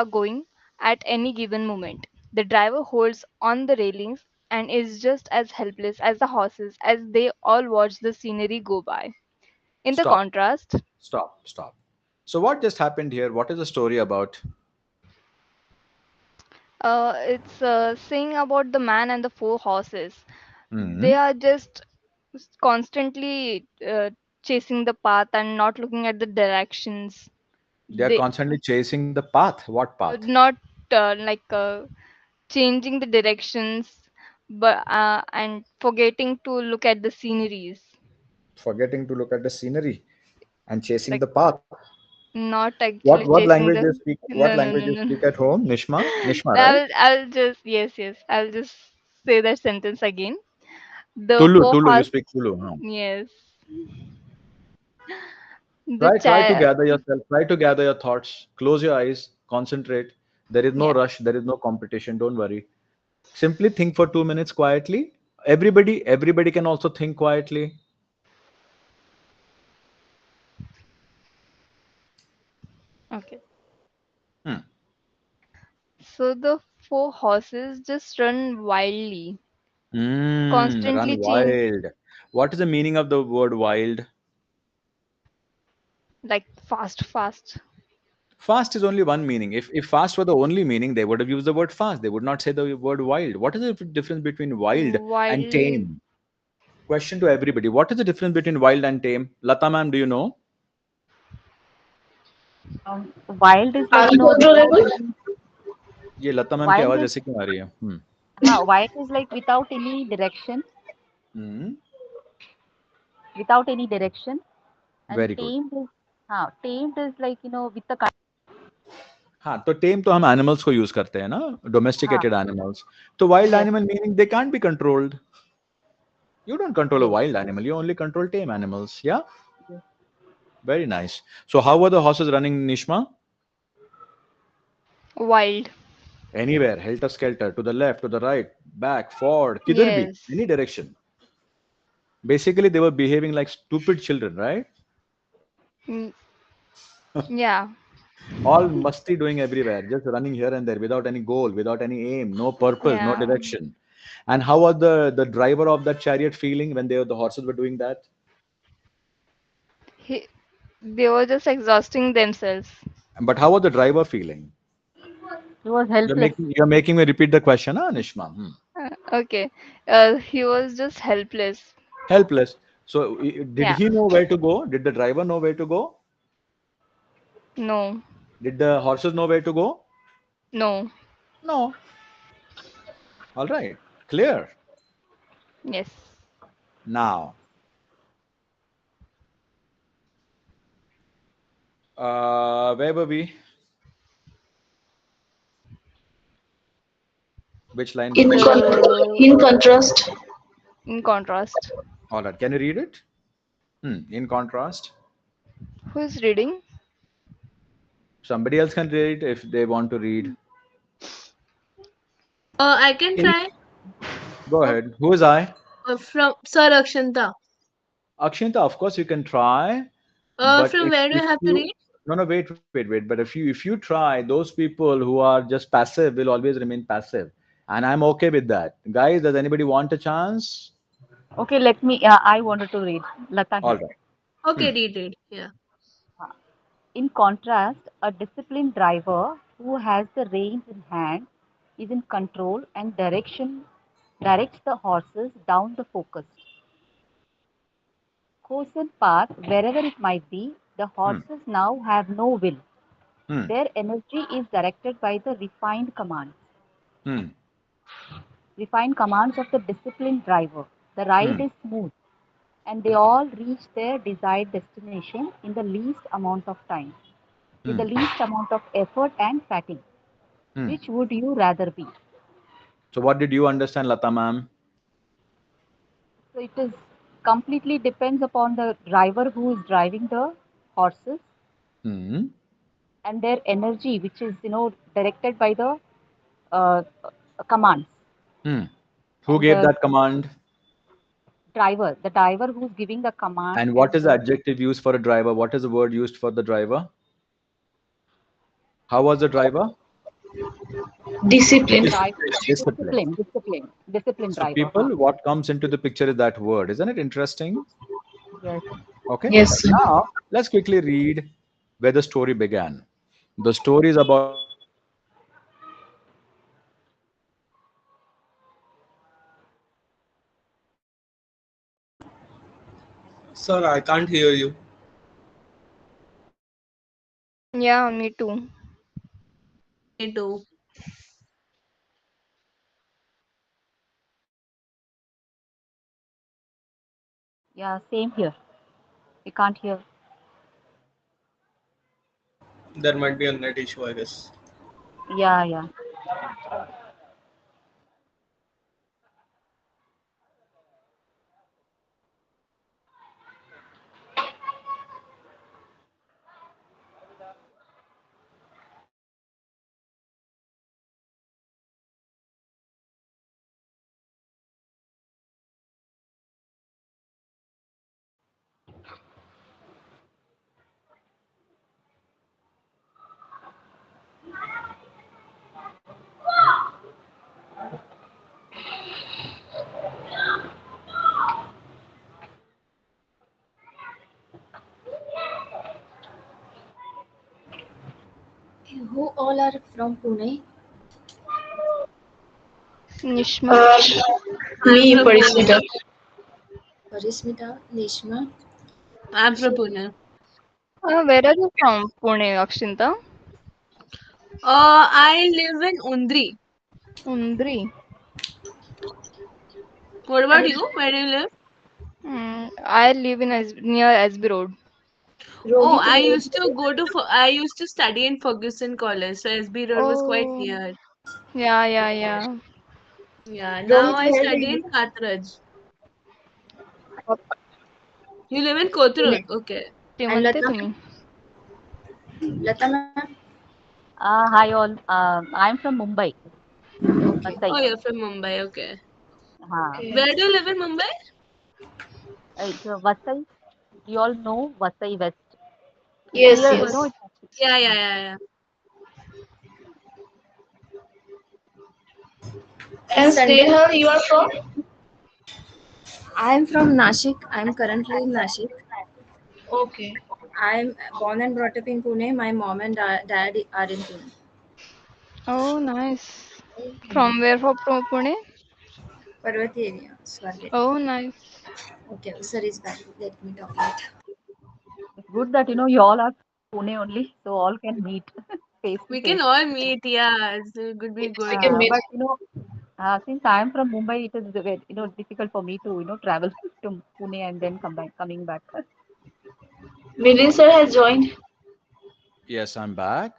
going at any given moment. The driver holds on the railings and is just as helpless as the horses as they all watch the scenery go by. In the Stop. contrast, Stop. Stop. So what just happened here? What is the story about? it's saying about the man and the four horses. They Hmm. are just constantly chasing the path and not looking at the directions. They are They constantly chasing the path. What path? not like changing the directions, but and forgetting to look at the sceneries. Forgetting to look at the scenery and chasing Like the path. not What actually what chasing language the. you speak? What No, no, language no, you no, no. speak at home? Nishma. Nishma, right? I'll just yes, I'll just say that sentence again. The Tulu. four Tulu. You horse. speak Tulu. Huh? Yes, the Try to cha. gather yourself. Try to gather your thoughts. Close your eyes. Concentrate. There is no Yeah. rush. There is no competition. Don't worry. Simply think for 2 minutes quietly. Everybody can also think quietly. Okay. Hmm. So the four horses just run wildly, Run constantly change wild. What is the meaning of the word wild? like fast, fast, Fast is only one meaning. If fast were the only meaning, they would have used the word fast. They would not say the word wild. What is the difference between wild and wildly. tame? Question to everybody. What is the difference between wild and tame? Lata ma'am, do you know? Wild is like, without Uncontrollable? any, ये लता ma'am की wild आवाज is, ऐसे क्यों आ रही है? wild is like Hmm. without any direction, and Very good. tamed is like, with the kind. हाँ, तो टेम तो हम एनिमल्स को यूज करते हैं ना, हाँ, डोमेस्टिकेटेड एनिमल्स. तो wild yes, animal meaning they can't be controlled. You don't control a yes, wild animal. You only control tame animals. Yeah, yes. very nice. So how were the horses running, Nishma? Wild. Anywhere, helter skelter, to the left, to the right, back, forward, kidhar bhi, Yes. any direction. Basically, they were behaving like stupid children, right? Mm, yeah. All musty doing everywhere, just running here and there without any goal, without any aim, no purpose, no Yeah. direction. And how was the driver of that chariot feeling when the horses were doing that? He, they were just exhausting themselves. But how was the driver feeling? He was You're helpless. making me repeat the question, huh, Nishma? Okay. He was just helpless. Helpless. So did Yeah. he know where to go? Did the driver know where to go? No. Did the horses know where to go? No. No. All right. Clear. Yes. Now, where were we? Which line were In, we? The in contrast, in contrast. All right. Can you read it? In contrast. Who is reading? Somebody else can read if they want to read. I can In, try. go ahead. Who is I? From Sir Akshanta. Akshinta, of course you can try, but From where do if I have to you read? no no wait. But if you try, those people who are just passive will always remain passive, and I'm okay with that. Guys, does anybody want a chance? Okay, let me. I wanted to read. Lata All here. right. Okay, Hmm. read. Yeah. Uh, In contrast, a disciplined driver who has the reins in hand is in control and directs the horses down the focused chosen path wherever it might be. The Hmm. horses now have no will. Hmm. Their energy is directed by the Hmm. refined commands of the disciplined driver. The ride Hmm. is smooth, and they all reach their desired destination in the least amount of time, with the Hmm. least amount of effort and fatigue. Hmm. Which would you rather be? So what did you understand, Lata ma'am? So it is completely depends upon the driver who is driving the horses Hmm. and their energy, which is directed by the uh, commands. Hmm. Who And gave that command? the driver who's giving the command And is what is the adjective used for a driver? What is the word used for the driver? How was the driver? Discipline. drive Discipline. discipline So driver. Huh. people, what comes into the picture is that word. Isn't it interesting? Yes. Okay. Yes. Now let's quickly read where the story began. The story is about a boy who is riding on his horse. Sir, I can't hear you. Yeah, me too. Me too. Yeah, same here. We can't hear. There might be a net issue, I guess. Yeah, yeah. Who all are from Pune? Nishma. Uh, I'm me, from Pune. Parismita. Parismita, Nishma. I'm from So, Pune. Where are you from, Pune, Akshinta? I live in Undri. Undri. What about and you? Where do you live? I live in near SB Road. Oh, Rohit, I used to study in Ferguson College, so SB Road was quite Oh, near. yeah. Yeah, now Rohit, I where do study you in live? Kathraj. You live in Kothur. Pune. Okay. ते And म्हणते Lata, तुम्ही. Lata ma'am? Hi all. I'm from Mumbai, Okay. Vasai. Oh, you're from Mumbai. Okay. Okay. Where do you live in Mumbai? It's Vasai. You all know Vasai West. It's Yes, near. Was yes. yeah. And And Sunday, Snehal, you are from? I am from Nashik. I am currently in Nashik. Okay. I am born and brought up in Pune. My mom and dad are in Pune. Oh, nice. From where from Pune? Parvati area, Swargate. Oh, nice. Okay, sir is back. Let me talk about. It's good that you all are Pune only, so all can meet face to We can face. all meet. Yeah, it would be Yes, we good. can meet. But since I am from Mumbai, it is difficult for me to travel to Pune and then coming back. Milin sir has joined. Yes, I'm back.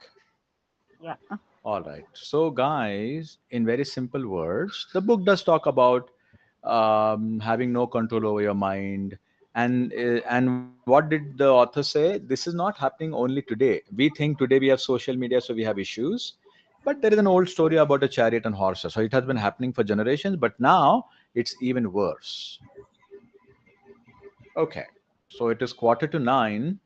Yeah. All right. So, guys, in very simple words, the book does talk about having no control over your mind And what did the author say? This is not happening only today. We think today we have social media, so we have issues, but there is an old story about a chariot and horses. So it has been happening for generations, but now it's even worse. Okay, so it is 8:45.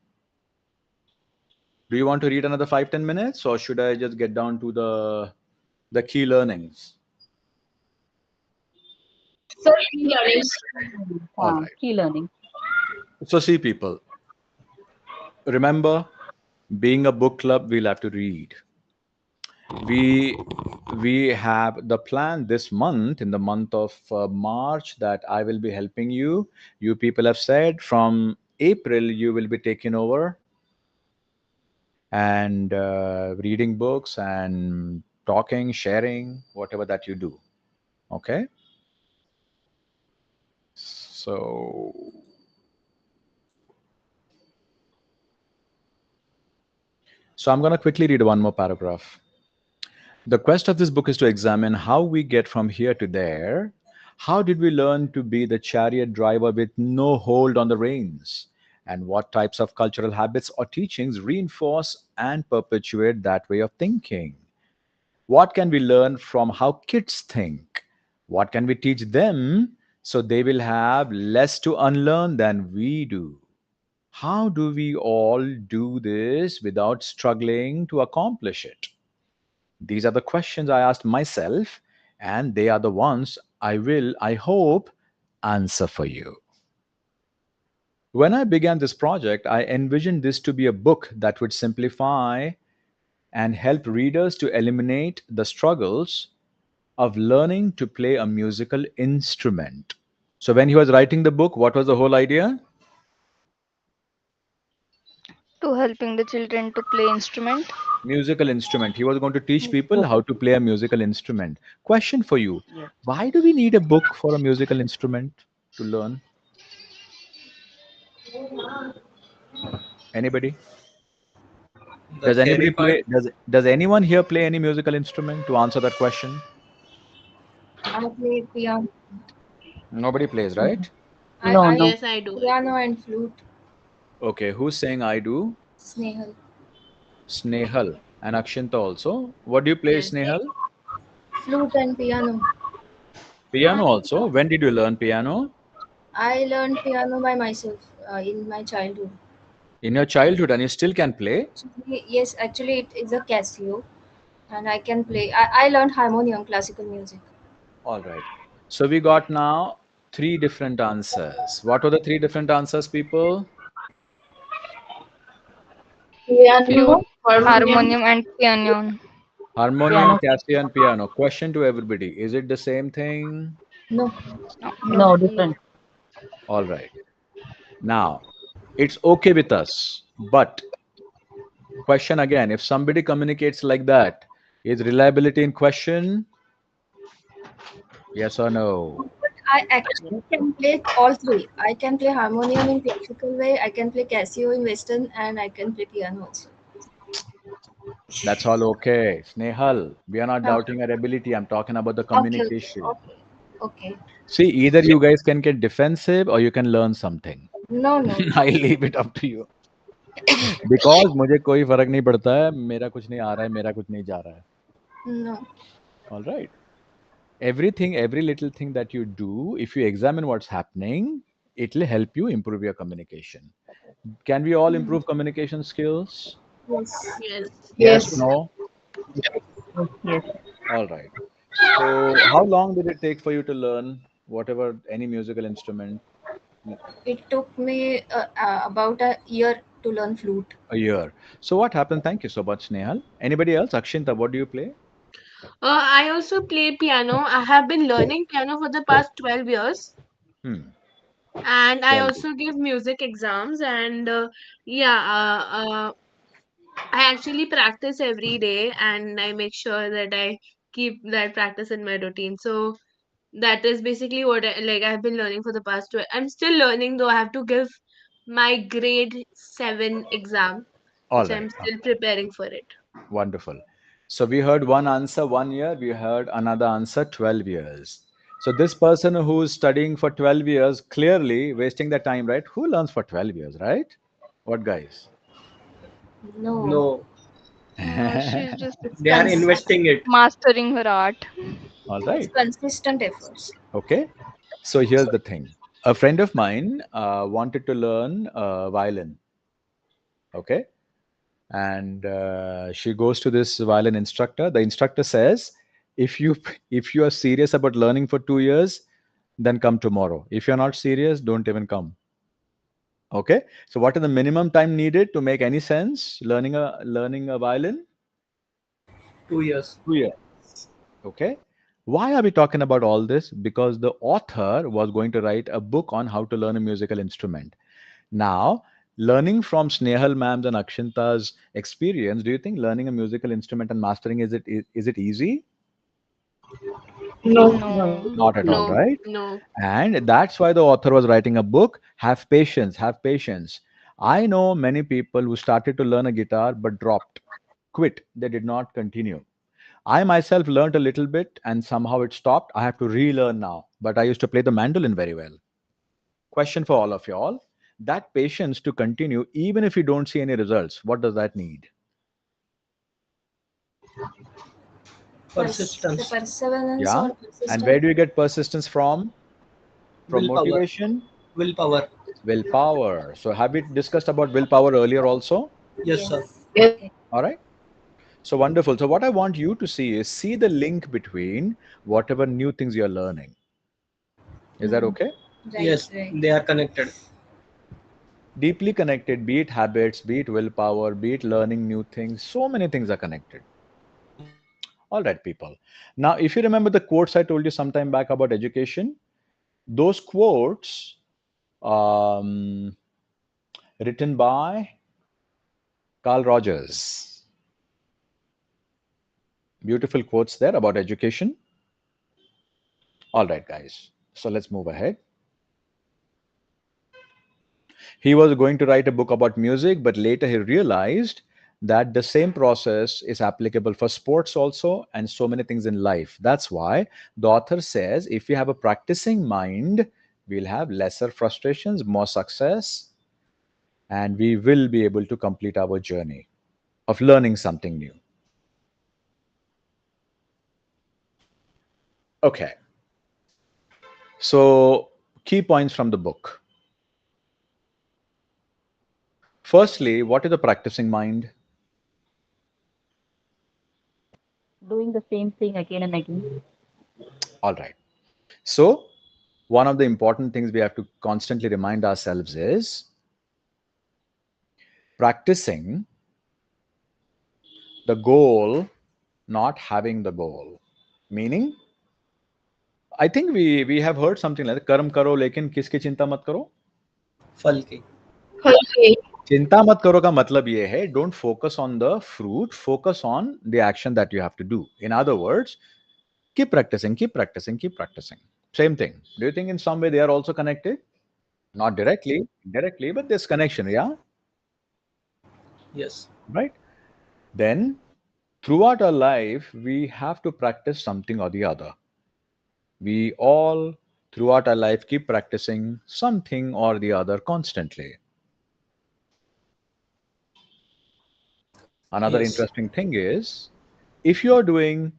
Do you want to read another 5-10 minutes, or should I just get down to the key learnings? So key learnings. All right. Key learning. So see, people, remember, being a book club, we'll have to read. We have the plan this month, in the month of March, that I will be helping you. You people have said from April you will be taking over and reading books and talking, sharing, whatever that you do. Okay. So I'm going to quickly read one more paragraph. The quest of this book is to examine how we get from here to there. How did we learn to be the chariot driver with no hold on the reins? And what types of cultural habits or teachings reinforce and perpetuate that way of thinking? What can we learn from how kids think? What can we teach them so they will have less to unlearn than we do? How do we all do this without struggling to accomplish it? These are the questions I asked myself, and they are the ones I will, I hope, answer for you. When I began this project, I envisioned this to be a book that would simplify and help readers to eliminate the struggles of learning to play a musical instrument. So, when he was writing the book, what was the whole idea? To helping the children to play instrument. Musical instrument. He was going to teach people how to play a musical instrument. Question for you: why do we need a book for a musical instrument to learn? Anybody? The Does theory anybody part. play? Does anyone here play any musical instrument? To answer that question, I play piano. nobody plays, right? No, I no. Yes, I do. piano and flute. Okay, who's saying I do? Snehal. Snehal and Akshinta also. What do you play, Yes. Snehal? Flute and piano. Piano also. When did you learn piano? I learned piano by myself in my childhood. In your childhood, and you still can play. Yes, actually, it is a Casio, and I can play. I learned harmonium, classical music. All right. So we got now three different answers. What were the three different answers, people? Piano, Flute, harmonium. harmonium, and piano. Harmonium, Piano. Casio, and piano. Question to everybody: is it the same thing? No, No. not No, really. different. All right. Now, it's okay with us, but question again: if somebody communicates like that, is reliability in question? Yes or no? I actually can play all three. I can play harmonium in classical way. I can play Casio in Western, and I can play piano also. That's all okay. Snehal, we are not Okay, doubting our ability. I'm talking about the okay, communication. okay, okay. See, either you guys can get defensive or you can learn something. No, no, no, I leave it up to you. Because मुझे कोई फर्क नहीं पड़ता है, मेरा कुछ नहीं आ रहा है, मेरा कुछ नहीं जा रहा है. no. All right. Everything, every little thing that you do, if you examine what's happening, it will help you improve your communication. Can we all improve communication skills? Yes. Yes. Yes, Yes. no? Yes. All right. So, how long did it take for you to learn whatever any musical instrument? It took me about a year to learn flute. A year. So, what happened? Thank you so much, Nehal. Anybody else? Akshinta, what do you play? I also play piano. I have been learning piano for the past 12 years. Hmm. And I 12. also give music exams. And yeah, I actually practice every day and I make sure that I keep that practice in my routine. So that is basically what I've been learning for the past 12. I'm still learning though. I have to give my grade 7 exam, All which right. I'm still preparing for it. Wonderful. So, we heard one answer 1 year, we heard another answer 12 years. So this person who's studying for 12 years, clearly wasting their time, right? Who learns for 12 years, right? What, guys? No. No, She's just It's they are investing it. mastering her art. All It's right. consistent efforts. Okay. So here's the thing. A friend of mine wanted to learn violin. Okay. And she goes to this violin instructor. The instructor says, if you if you are serious about learning for 2 years, then come tomorrow. If you're not serious, don't even come. Okay. So what is the minimum time needed to make any sense learning a violin? 2 years. 2 years. Okay. Why are we talking about all this? Because the author was going to write a book on how to learn a musical instrument. Now, learning from Snehal ma'am's and Akshinta's experience, do you think learning a musical instrument and mastering is it easy? No. No. Not at all, No, right? no. And that's why the author was writing a book. Have patience, have patience. I know many people who started to learn a guitar but dropped, quit. They did not continue. I myself learned a little bit and somehow it stopped. I have to relearn now, but I used to play the mandolin very well. Question for all of y'all. That patience to continue, even if you don't see any results, what does that need? The Persistence, perseverance Yeah. or And persistence. where do you get persistence from? From willpower, motivation? willpower. Willpower. So have we discussed about willpower earlier also? Yes, sir. Yes. Okay. All right. So wonderful. So what I want you to see the link between whatever new things you're learning. Is that okay? Right. Yes, Right. they are connected. Deeply connected, be it habits, be it willpower, be it learning new things. So many things are connected. All right, people. Now, if you remember the quotes I told you sometime back about education, those quotes written by Carl Rogers. Beautiful quotes there about education. All right, guys. So let's move ahead. He was going to write a book about music, but later he realized that the same process is applicable for sports also and so many things in life. That's why the author says if we have a practicing mind, we'll have lesser frustrations, more success, and we will be able to complete our journey of learning something new. Okay. So, key points from the book. Firstly, what is a practicing mind? Doing the same thing again and again. All right. So, one of the important things we have to constantly remind ourselves is practicing the goal, not having the goal. Meaning, I think we have heard something like कर्म करो लेकिन किसकी चिंता मत करो. फल की. Okay. चिंता मत करो का मतलब ये है don't focus on the fruit, focus on the action that you have to do. In other words, keep practicing, keep practicing, keep practicing. Same thing. Do you think in some way they are also connected? Not directly, indirectly, but there's connection, yeah? Yes. Right? Then throughout our life, we have to practice something or the other. We all, throughout our life, keep practicing something or the other constantly. Another Yes. interesting thing is if you're doing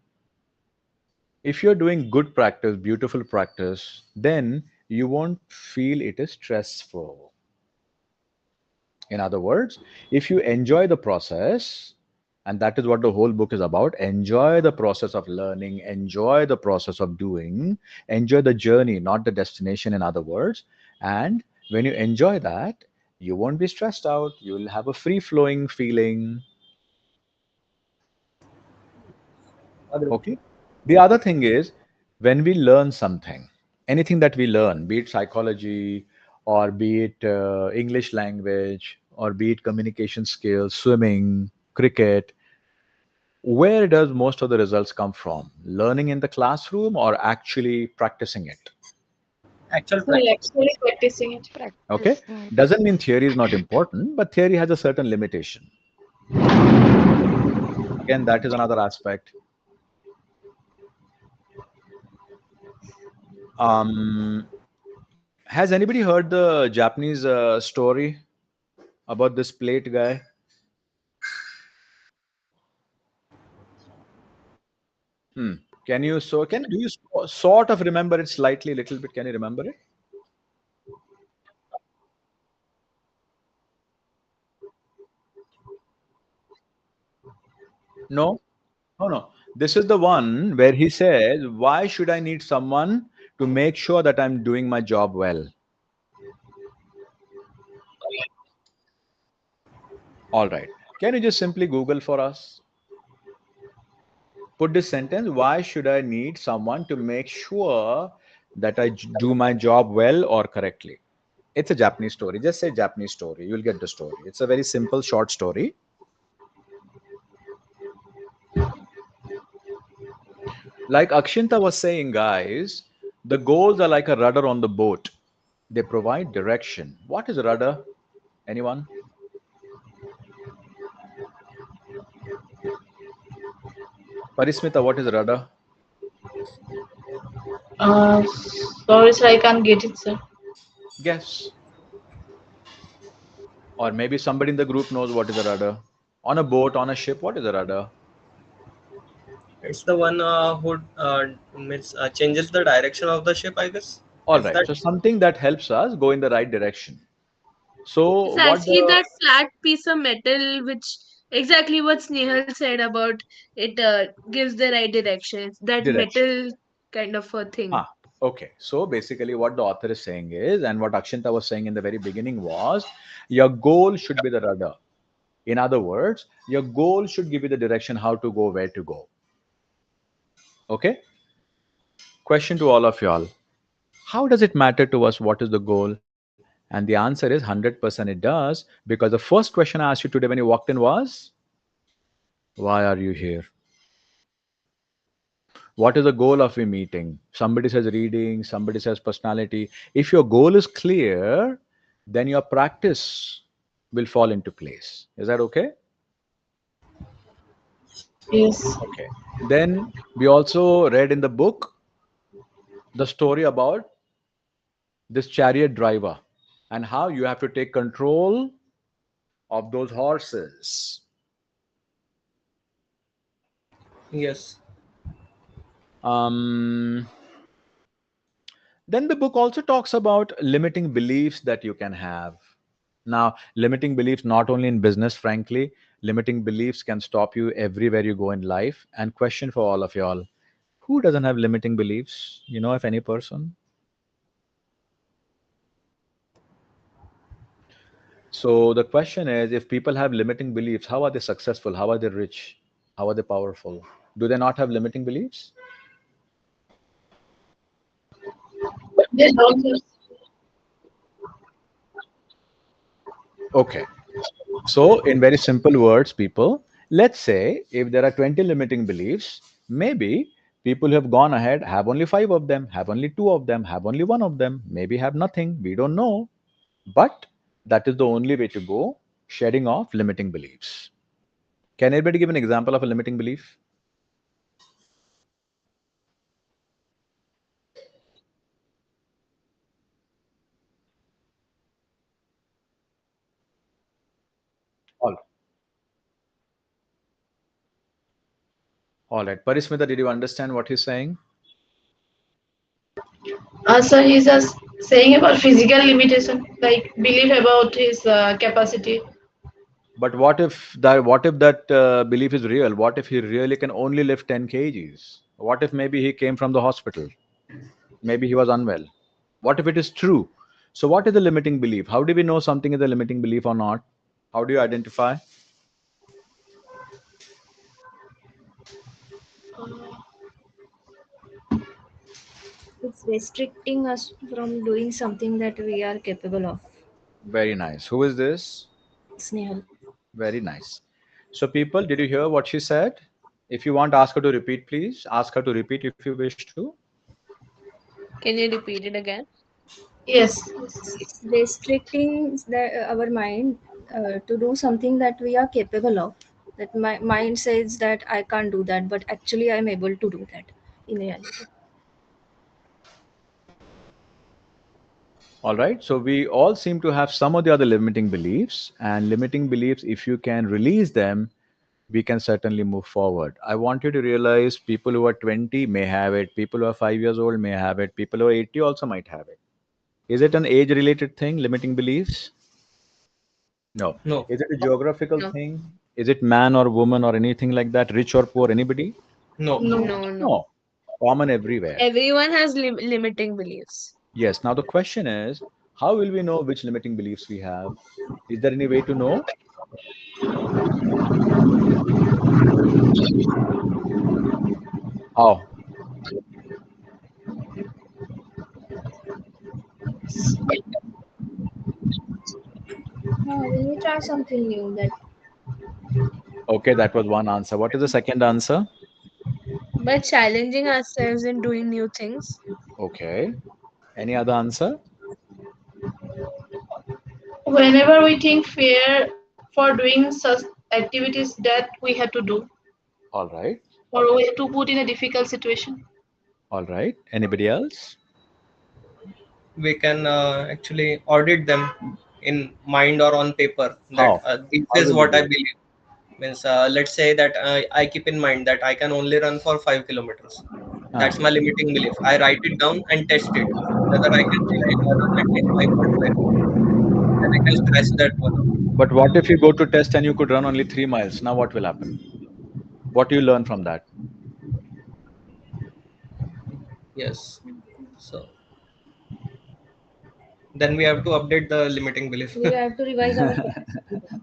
good practice, beautiful practice, then you won't feel it is stressful. In other words, if you enjoy the process, and that is what the whole book is about, enjoy the process of learning, enjoy the process of doing, enjoy the journey, not the destination, in other words. And when you enjoy that, you won't be stressed out. You'll have a free flowing feeling. Agree. Okay. The other thing is when we learn something, anything that we learn, be it psychology or be it English language or be it communication skills, swimming, cricket, where does most of the results come from? Learning in the classroom or actually practicing it? Actual Well, practice. actually practicing it. Okay. Practicing it. Doesn't mean theory is not important, but theory has a certain limitation. Again, that is another aspect. Has anybody heard the Japanese story about this plate guy? Can you do you sort of remember it slightly, little bit? Can you remember it? No, no. This is the one where he says, "Why should I need someone to make sure that I'm doing my job well?" All right. Can you just simply Google for us? Put this sentence: Why should I need someone to make sure that I do my job well or correctly? It's a Japanese story. Just say Japanese story. You'll get the story. It's a very simple, short story. Like Akshinta was saying, guys, the goals are like a rudder on the boat. They provide direction. What is a rudder? Anyone? Parismita, what is a rudder? Uh, Sorry, sir, I can't get it, sir. Guess. Or maybe somebody in the group knows what is a rudder. On a boat, on a ship, what is a rudder? It's the one who changes the direction of the ship, I guess. All Is right. that So something that helps us go in the right direction. So It's what actually the that flat piece of metal, which exactly what Snehal said about it gives the right direction. It's that direction? metal kind of a thing. Ah, okay. So basically, what the author is saying is, and what Akshinta was saying in the very beginning was, your goal should be the rudder. In other words, your goal should give you the direction how to go, where to go. Okay? Question to all of y'all: how does it matter to us what is the goal? And the answer is 100% it does, because the first question I asked you today when you walked in was, why are you here? What is the goal of a meeting? Somebody says reading, somebody says personality. If your goal is clear, then your practice will fall into place. Is that okay? Yes. Okay. Then we also read in the book the story about this chariot driver and how you have to take control of those horses. yes? Um, then the book also talks about limiting beliefs that you can have. Now, limiting beliefs not only in business, frankly, limiting beliefs can stop you everywhere you go in life. And question for all of y'all: who doesn't have limiting beliefs? You know, if any person. So the question is, if people have limiting beliefs, how are they successful? How are they rich? How are they powerful? Do they not have limiting beliefs? They don't have. Okay. So, in very simple words, people, let's say if there are 20 limiting beliefs, maybe people who have gone ahead have only five of them, have only two of them, have only one of them, maybe have nothing. We don't know. But that is the only way to go, shedding off limiting beliefs. Can anybody give an example of a limiting belief? All, all right. Parismita, did you understand what he's saying? Sir, he's just saying about physical limitation, like belief about his capacity. But what if that belief is real? What if he really can only lift 10 kgs? What if maybe he came from the hospital? Maybe he was unwell. What if it is true? So what is the limiting belief? How do we know something is a limiting belief or not? How do you identify? It's restricting us from doing something that we are capable of. Very nice. Who is this? Snehal. Very nice. So people, did you hear what she said? If you want, ask her to repeat, please. Ask her to repeat if you wish to. Can you repeat it again? Yes. It's restricting our mind to do something that we are capable of. That my mind says that I can't do that, but actually I'm able to do that in reality. All right. So we all seem to have some of the other limiting beliefs, and limiting beliefs, if you can release them, we can certainly move forward. I want you to realize people who are 20 may have it, people who are 5 years old may have it, people who are 80 also might have it. Is it an age related thing, limiting beliefs? No. No. Is it a geographical No. thing? Is it man or woman or anything like that, rich or poor, anybody? No. No. No, no. No. Common everywhere. Everyone has limiting beliefs. Yes. Now the question is, how will we know which limiting beliefs we have? Is there any way to know? How? When we try something new, that Okay, that was one answer. What is the second answer? By challenging ourselves and doing new things. Okay. Any other answer? Whenever we think fear for doing such activities that we had to do, All right. or we have to put in a difficult situation. All right. Anybody else? We can actually audit them in mind or on paper. That How? this How is will you what do I it? believe. Means let's say that I keep in mind that I can only run for 5 kilometers. Ah. That's my limiting belief. I write it down and test it whether I can run at least 5.5 kilometers. Then I can scratch that one off. But what if you go to test and you could run only 3 miles? Now what will happen? What do you learn from that? Yes. So then we have to update the limiting belief. we have to revise our capacity.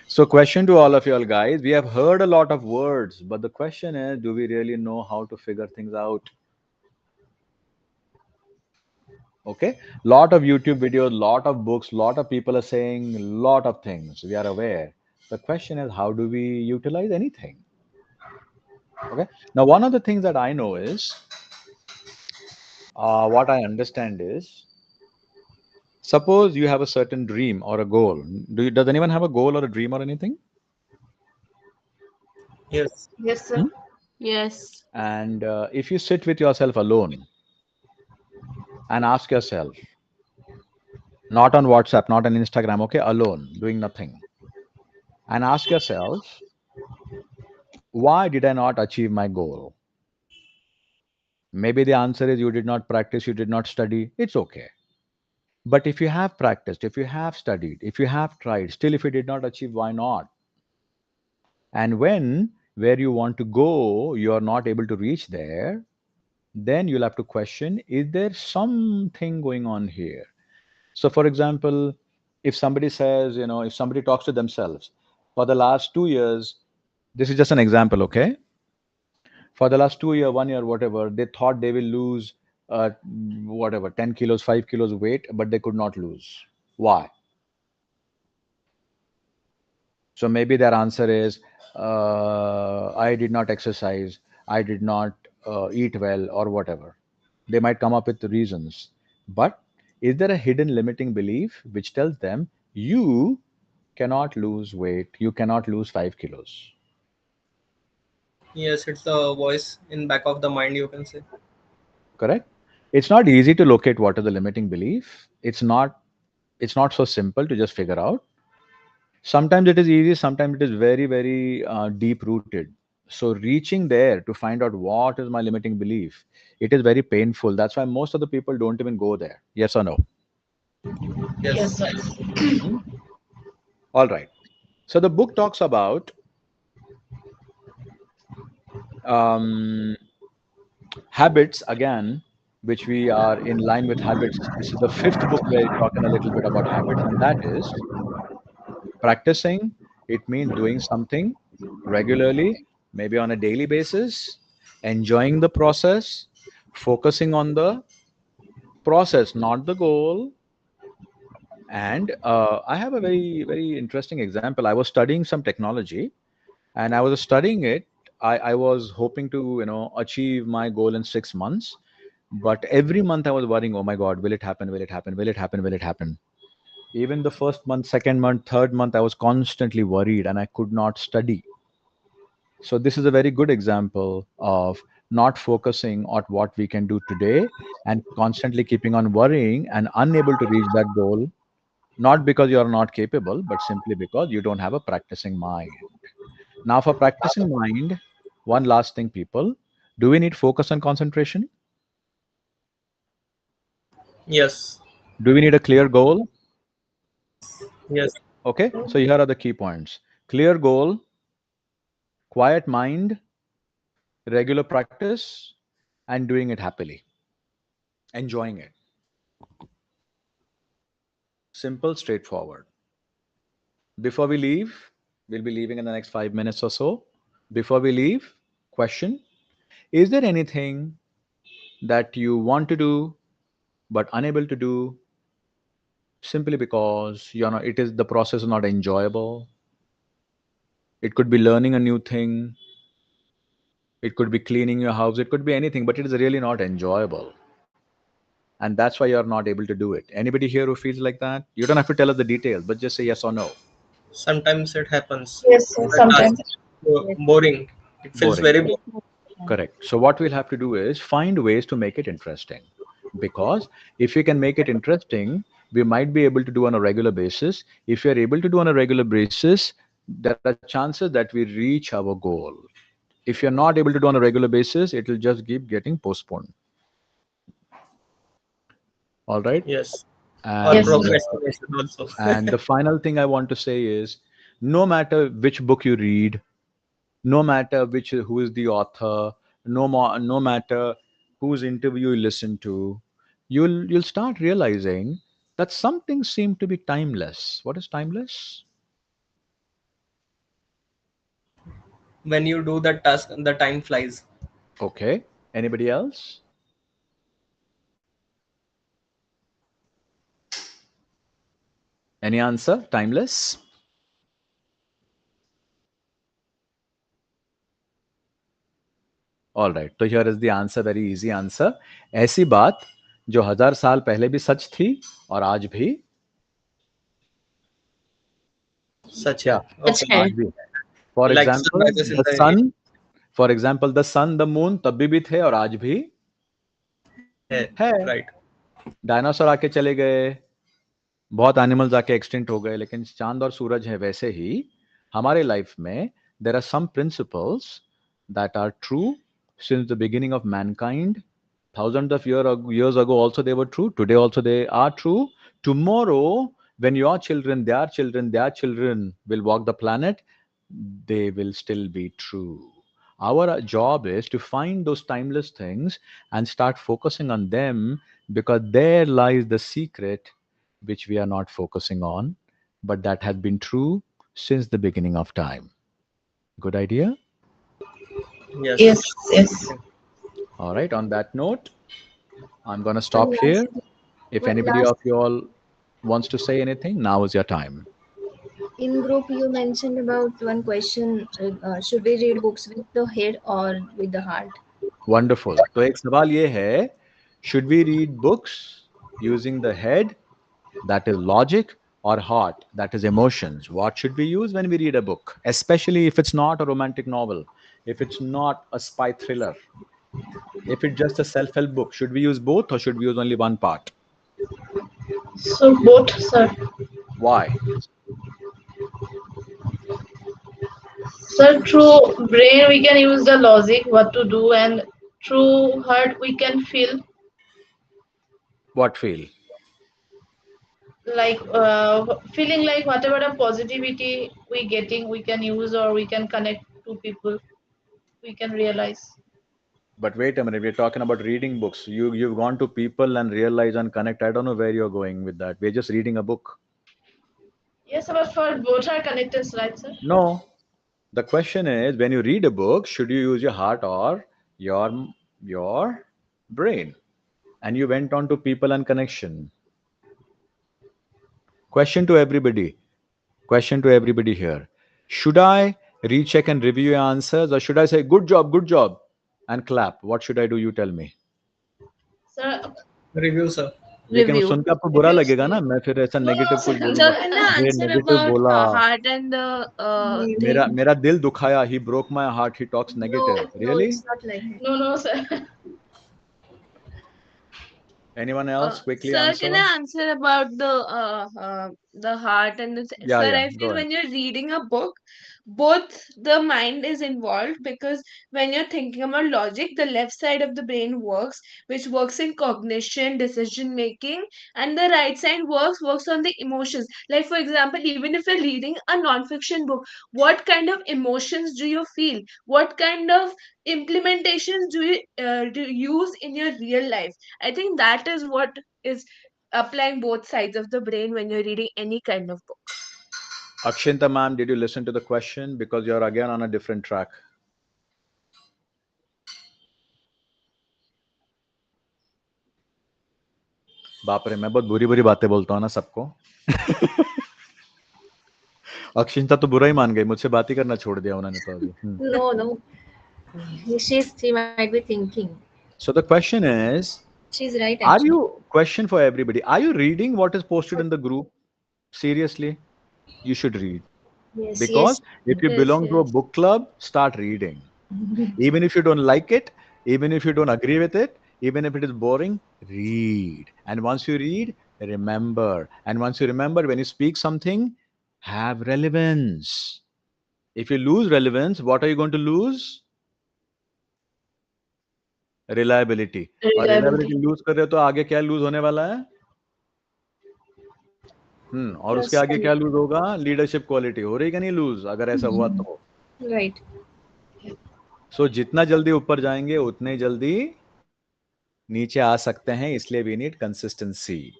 So, question to all of you all guys: we have heard a lot of words, but the question is, do we really know how to figure things out? Okay, lot of YouTube videos, lot of books, lot of people are saying lot of things. We are aware. The question is, how do we utilize anything? Okay. Now, one of the things that I know is, what I understand is, suppose you have a certain dream or a goal. Does anyone have a goal or a dream or anything? Yes. Yes, sir. Yes. And if you sit with yourself alone and ask yourself, not on WhatsApp, not on Instagram, okay, alone, doing nothing, and ask yourself, why did I not achieve my goal? Maybe the answer is you did not practice, you did not study. It's okay. But if you have practiced, if you have studied, if you have tried, still if you did not achieve, why not? And when where you want to go, you are not able to reach there, then you'll have to question, is there something going on here? So, for example, if somebody says, if somebody talks to themselves, for the last 2 years, this is just an example, okay? For the last 2 year, 1 year, whatever, they thought they will lose, whatever, 10 kilos, 5 kilos weight, but they could not lose. Why? So maybe their answer is, I did not exercise, I did not eat well, or whatever. They might come up with the reasons. But is there a hidden limiting belief which tells them you cannot lose weight, you cannot lose 5 kilos? Yes, it's the voice in back of the mind, you can say. Correct? It's not easy to locate what is the limiting belief. It's not so simple to just figure out. Sometimes it is easy, sometimes it is very, very deep rooted. So reaching there to find out what is my limiting belief, it is very painful. That's why most of the people don't even go there. Yes or no? Yes. Yes, sir. All right. So the book talks about habits again, which we are in line with habits. This is the fifth book where we're talking a little bit about habits, and that is practicing. It means doing something regularly, maybe on a daily basis, enjoying the process, focusing on the process, not the goal. And I have a very, very interesting example. I was studying some technology and I was studying it. I was hoping to, achieve my goal in 6 months. But every month I was worrying, oh my God, will it happen? Will it happen? Will it happen? Will it happen? Even the first month, second month, third month, I was constantly worried and I could not study. So this is a very good example of not focusing on what we can do today and constantly keeping on worrying and unable to reach that goal, not because you are not capable, but simply because you don't have a practicing mind. Now, for practicing mind, one last thing, people, do we need focus and concentration? Yes. Do we need a clear goal? Yes. Okay, so here are the key points: clear goal, quiet mind, regular practice, and doing it happily, enjoying it. Simple, straightforward. Before we leave, we'll be leaving in the next 5 minutes or so. Before we leave, question: is there anything that you want to do but unable to do simply because it is the process is not enjoyable? It could be learning a new thing, it could be cleaning your house, it could be anything, but it is really not enjoyable. And that's why you're not able to do it. Anybody here who feels like that? You don't have to tell us the details, but just say yes or no. Sometimes it happens. Yes, The sometimes. task is boring. It feels Boring. very boring. Correct. So what we'll have to do is find ways to make it interesting. Because if we can make it interesting, we might be able to do on a regular basis. If we are able to do on a regular basis, there are chances that we reach our goal. If you're not able to do on a regular basis, it will just keep getting postponed. All right. Yes. Or And Yes. procrastination also. and the final thing I want to say is, no matter which book you read, no matter who is the author, no matter whose interview you listen to, you'll start realizing that some things seem to be timeless. What is timeless? When you do the task, the time flies. Okay. Anybody else? Any answer? Timeless? All right. So here is the answer, very easy answer. ऐसी बात जो 1000 साल पहले भी सच थी और आज भी Such क्या a. Such Okay. आज भी है. For Like example, sunrises in the the sun. For example, the sun, the moon तब भी थे और आज भी है. है. Right. डायनासोर आके चले गए, बहुत एनिमल्स आके एक्सटिंक्ट हो गए, लेकिन चांद और सूरज है. वैसे ही हमारे लाइफ में there are some principles that are true since the beginning of mankind. Thousands of years ago also they were true. Today also they are true. Tomorrow, when your children, their children will walk the planet, they will still be true. Our job is to find those timeless things and start focusing on them, because there lies the secret which we are not focusing on, but that has been true since the beginning of time. Good idea? Yes. Yes, yes. All right. On that note, I'm going to stop One here. last- If one anybody last- of you all wants to say anything, now is your time. In group, you mentioned about one question: should we read books with the head or with the heart? Wonderful. तो एक सवाल ये है, should we read books using the head, that is logic, or heart, that is emotions? What should we use when we read a book, especially if it's not a romantic novel, if it's not a spy thriller, if it's just a self-help book? Should we use both or should we use only one part? So both, sir. Why? Sir, through brain we can use the logic, what to do, and through heart we can feel What feel? like feeling like whatever the positivity we getting, we can use or we can connect to people. We can realize. But wait a minute, we're talking about reading books. You've gone to people and realize and connect. I don't know where you're going with that. We're just reading a book. Yes, but for both are connected, right, sir? No. The question is, when you read a book, should you use your heart or your brain? And you went on to people and connection. Question to everybody. Question to everybody here. Should I recheck and review your answers, or should I say good job, and clap? What should I do? You tell me. Sir, Review, sir. लेकिन वो review. सुन के आपको बुरा If you लगेगा ना, see- मैं फिर ऐसा नेगेटिव कुछ So बोलूंगा, can I ये answer नेगेटिव about बोला, heart and the मेरा thing? मेरा दिल दुखाया, he broke my heart, he talks negative. No, Really? it's not like that. No, sir. Anyone else quickly Sir, answer? can I answer about the heart and the Yeah, sir? yeah, I go feel ahead. when you're reading a book, both the mind is involved because when you're thinking about logic, the left side of the brain works, which works in cognition, decision making, and the right side works on the emotions. Like for example, even if you're reading a non-fiction book, what kind of emotions do you feel? What kind of implementations do you use in your real life? I think that is what is applying both sides of the brain when you're reading any kind of book. Akshinta ma'am, did you listen to the question? Because you're again on a different track. बाप रे, मैं बहुत बुरी बुरी बातें बोलता हूँ ना सबको. अक्षिंता तो बुरा ही मान गई, मुझसे बात ही करना छोड़ दिया उन्होंने तो अभी. No. She might be thinking. So the question is, She's right. are Actually. you, question for everybody, are you reading what is posted in the group? Seriously, you should read. Yes. Because if you Yes, belong to a yes. book club, start reading. Even if you don't like it, even if you don't agree with it, even if it is boring, read. And once you read, remember. And once you remember, when you speak something, have relevance. If you lose relevance, what are you going to lose? Reliability. और reliability lose कर रहे हो तो आगे क्या lose होने वाला है? और उसके आगे क्या lose होगा? Leadership quality. हो रही कि नहीं lose? अगर ऐसा हुआ तो. Right. So जितना जल्दी ऊपर जाएंगे उतने जल्दी नीचे आ सकते हैं, इसलिए we need consistency.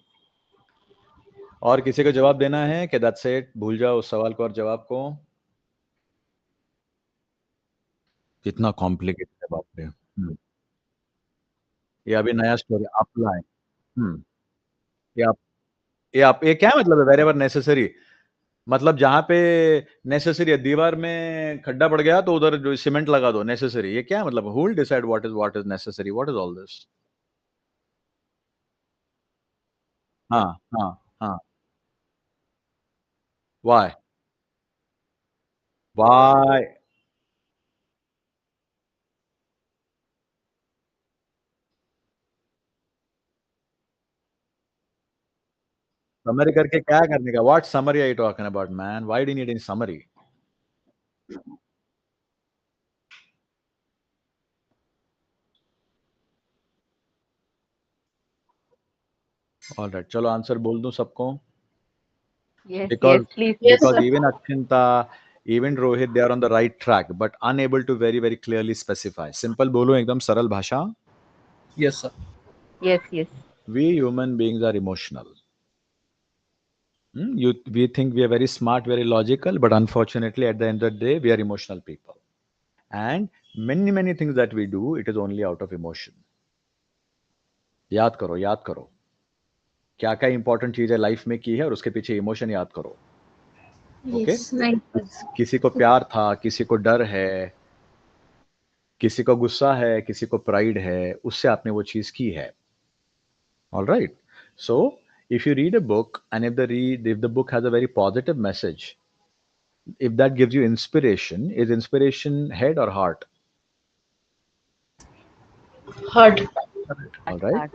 और किसी को जवाब देना है कि that's it, भूल जाओ उस सवाल को और जवाब को. कितना कॉम्प्लिकेटेड है बाप रे. ये अभी नया स्टोरी आप लाए. ये क्या मतलब है वेर एवर नेसेसरी? मतलब जहां पे नेसेसरी है, दीवार में खड्डा पड़ गया तो उधर जो सीमेंट लगा दो, नेसेसरी. ये क्या मतलब? Who will decide what is necessary? What is all this? हाँ हाँ हाँ. व्हाई? व्हाई? समरी करके क्या करने का? What summary are you talking about man? Why do you need any summary? Alright, चलो आंसर बोल दूं सबको. Yes, Because yes, please. because even Akshinta, even Rohit, they are on the right track, but unable to very very clearly specify. Simple बोलो एकदम सरल भाषा. Yes, sir. Yes, yes. We human beings are emotional. We think we are very smart, very logical, but unfortunately, at the end of the day, we are emotional people. And many things that we do, it is only out of emotion. याद करो क्या क्या important चीजें life में की है और उसके पीछे इमोशन याद करो. ओके? किसी को प्यार था, किसी को डर है, किसी को गुस्सा है, किसी को प्राइड है, उससे आपने वो चीज की है. All right. So if you read a book and if the book has a very positive message, if that gives you inspiration, is inspiration head or heart? Heart. All right.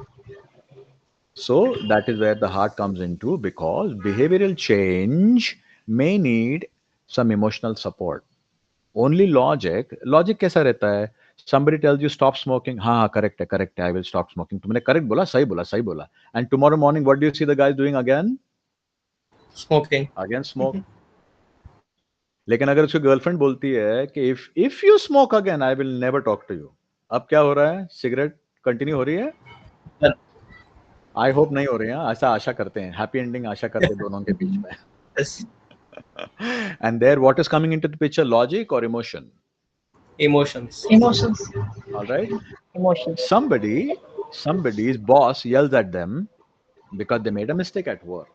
So that is where the heart comes into, because behavioral change may need some emotional support. Only logic कैसा रहता है? Somebody tells you stop smoking. हाँ, correct है, I will stop smoking. तुमने correct बोला, सही बोला. And tomorrow morning, what do you see the guys doing again? Smoking. Again smoke. लेकिन अगर उसकी गर्लफ्रेंड बोलती है कि if you smoke again, I will never talk to you. अब क्या हो रहा है? सिगरेट कंटिन्यू हो रही है? आई होप नहीं हो रही है. ऐसा आशा करते हैं, हैप्पी एंडिंग आशा करते हैं दोनों के बीच में. Yes. And there, what is coming into the picture? Logic or emotion? Emotions. All right. Emotions. Somebody's boss yells at them because they made a mistake at work.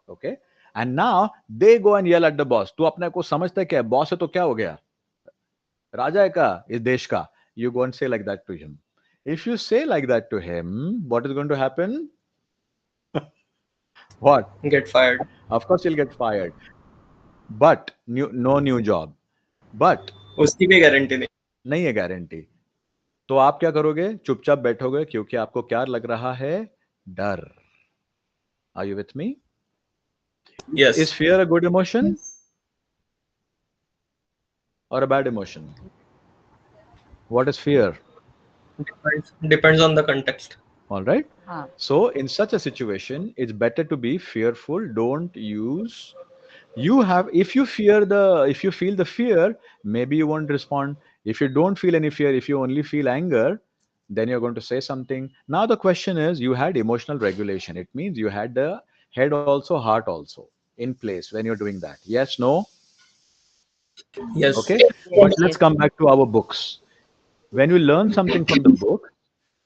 Okay. And now they go and yell at the boss. तू अपने को समझता है क्या? Boss है तो क्या हो गया? राजा है का इस देश का. You go and say like that to him. If you say like that to him, what is going to happen? What? Get fired. Of course you'll get fired. But no new job. But उसकी भी guarantee नहीं. नहीं है guarantee. तो आप क्या करोगे? चुपचाप बैठोगे क्योंकि आपको क्या लग रहा है? डर. Are you with me? Yes. Is fear a good emotion or a bad emotion? What is fear? Depends on the context. All right. Ah. So in such a situation, it's better to be fearful. Don't use. If you feel the fear, maybe you won't respond. If you don't feel any fear, if you only feel anger, then you're going to say something. Now the question is, you had emotional regulation. It means you had the head also, heart also in place when you're doing that. Yes, no? Yes. Okay. But let's come back to our books. When you learn something from the book,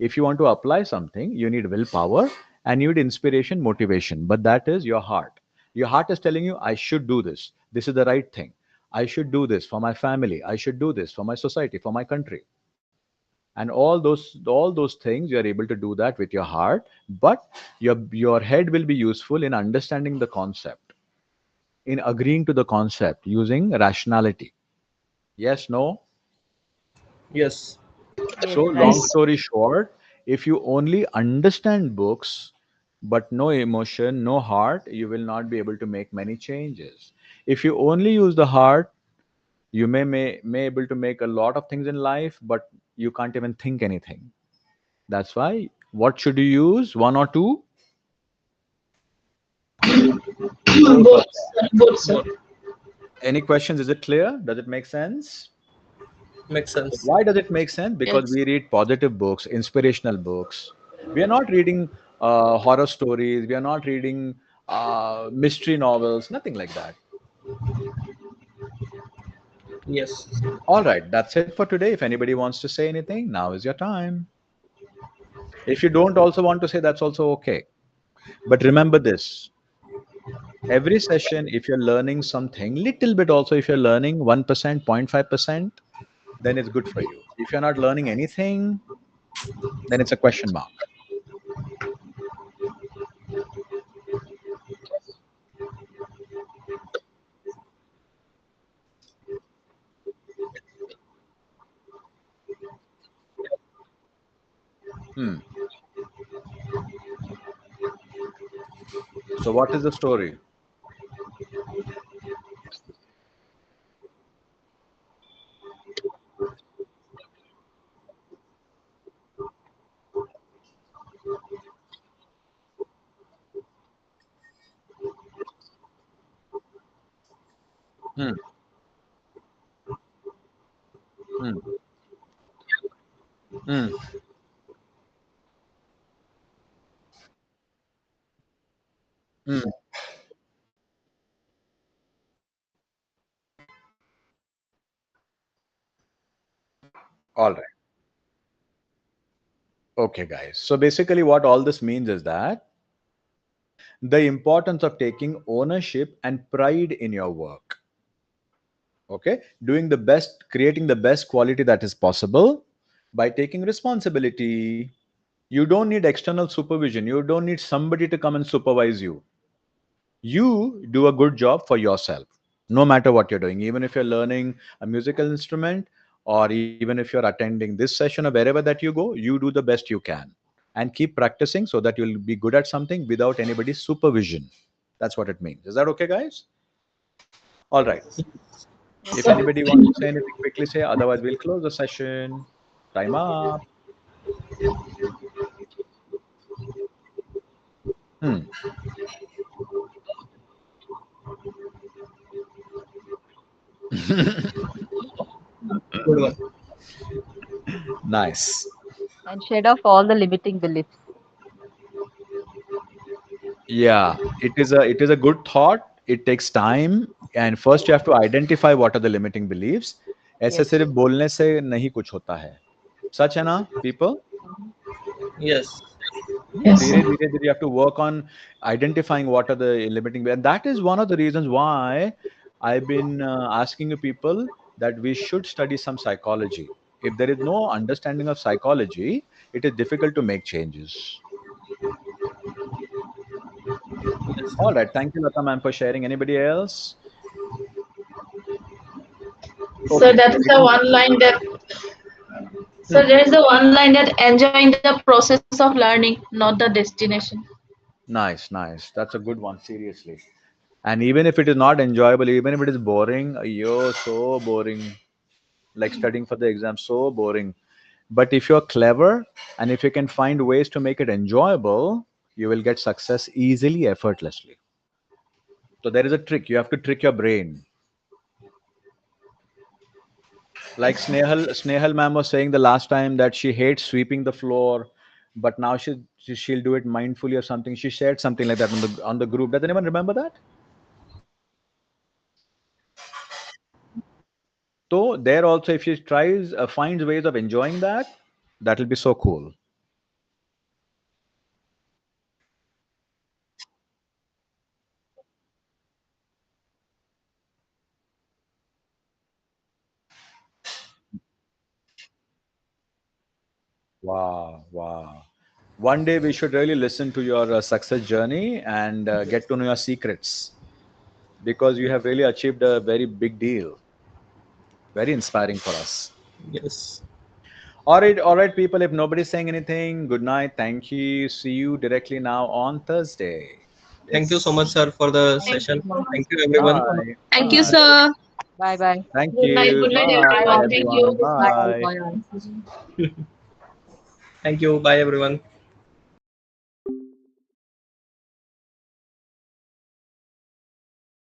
if you want to apply something, you need willpower and you need inspiration, motivation. But that is your heart. Your heart is telling you, I should do this. This is the right thing. I should do this for my family. I should do this for my society, for my country. And all those things, you are able to do that with your heart. But your head will be useful in understanding the concept, in agreeing to the concept, using rationality. Yes, no? Yes. So, long story short, if you only understand books but no emotion, no heart, you will not be able to make many changes. If you only use the heart, you may able to make a lot of things in life, but you can't even think anything. That's why, what should you use? One or two? Both, sir. Both, sir. Any questions? Is it clear? Does it make sense? Makes sense. Why does it make sense? Because we read positive books, inspirational books. We are not reading horror stories. We are not reading mystery novels. Nothing like that. Yes. All right, that's it for today. If anybody wants to say anything, now is your time. If you don't also want to say, that's also okay. But remember this. Every session, if you're learning something, little bit also, if you're learning 1%, 0.5%, then it's good for you. If you're not learning anything, then it's a question mark. So what is the story? Hmm. Hmm. Hmm. Hmm. All right. Okay, guys. So basically, what all this means is that the importance of taking ownership and pride in your work. Okay, doing the best, creating the best quality that is possible by taking responsibility. You don't need external supervision. You don't need somebody to come and supervise you. You do a good job for yourself, no matter what you're doing. Even if you're learning a musical instrument, or even if you're attending this session or wherever that you go, you do the best you can and keep practicing so that you'll be good at something without anybody's supervision. That's what it means. Is that okay, guys? All right. If anybody wants to say anything, quickly say. Otherwise, we'll close the session. Time up. Hmm. Good one. Nice. And shed off all the limiting beliefs. Yeah, it is a good thought. It takes time, and first you have to identify what are the limiting beliefs. ऐसे Yes. सिर्फ बोलने से नहीं कुछ होता है. सच है ना, people? Yes. Yes, धीरे sir. धीरे धीरे you have to work on identifying what are the limiting beliefs. And that is one of the reasons why I've been asking you people that we should study some psychology. If there is no understanding of psychology, it is difficult to make changes. All right. Thank you, Lata ma'am, for sharing. Anybody else? So Okay. that is the one line that. So there is the one line that enjoying the process of learning, not the destination. Nice, nice. That's a good one. Seriously. And even if it is not enjoyable, even if it is boring, you're so boring. Like studying for the exam, so boring. But if you're clever and if you can find ways to make it enjoyable, you will get success easily, effortlessly. So there is a trick. You have to trick your brain. Like Snehal ma'am was saying the last time that she hates sweeping the floor, but now she'll do it mindfully or something. She shared something like that on the group. Does anyone remember that? So there also, if she tries finds ways of enjoying that, that will be so cool. Wow, wow. One day we should really listen to your success journey and get to know your secrets because you have really achieved a very big deal. Very inspiring for us. Yes. All right, people. If nobody's saying anything, good night. Thank you. See you directly now on Thursday. Thank you so much, sir, for the Thank session. you so much. Thank you, everyone. Bye. Thank you, Bye. sir. Bye bye. Thank Good night. you. Good night, Bye, everyone. Thank everyone. you. Bye Bye. bye. Thank you. Bye, everyone.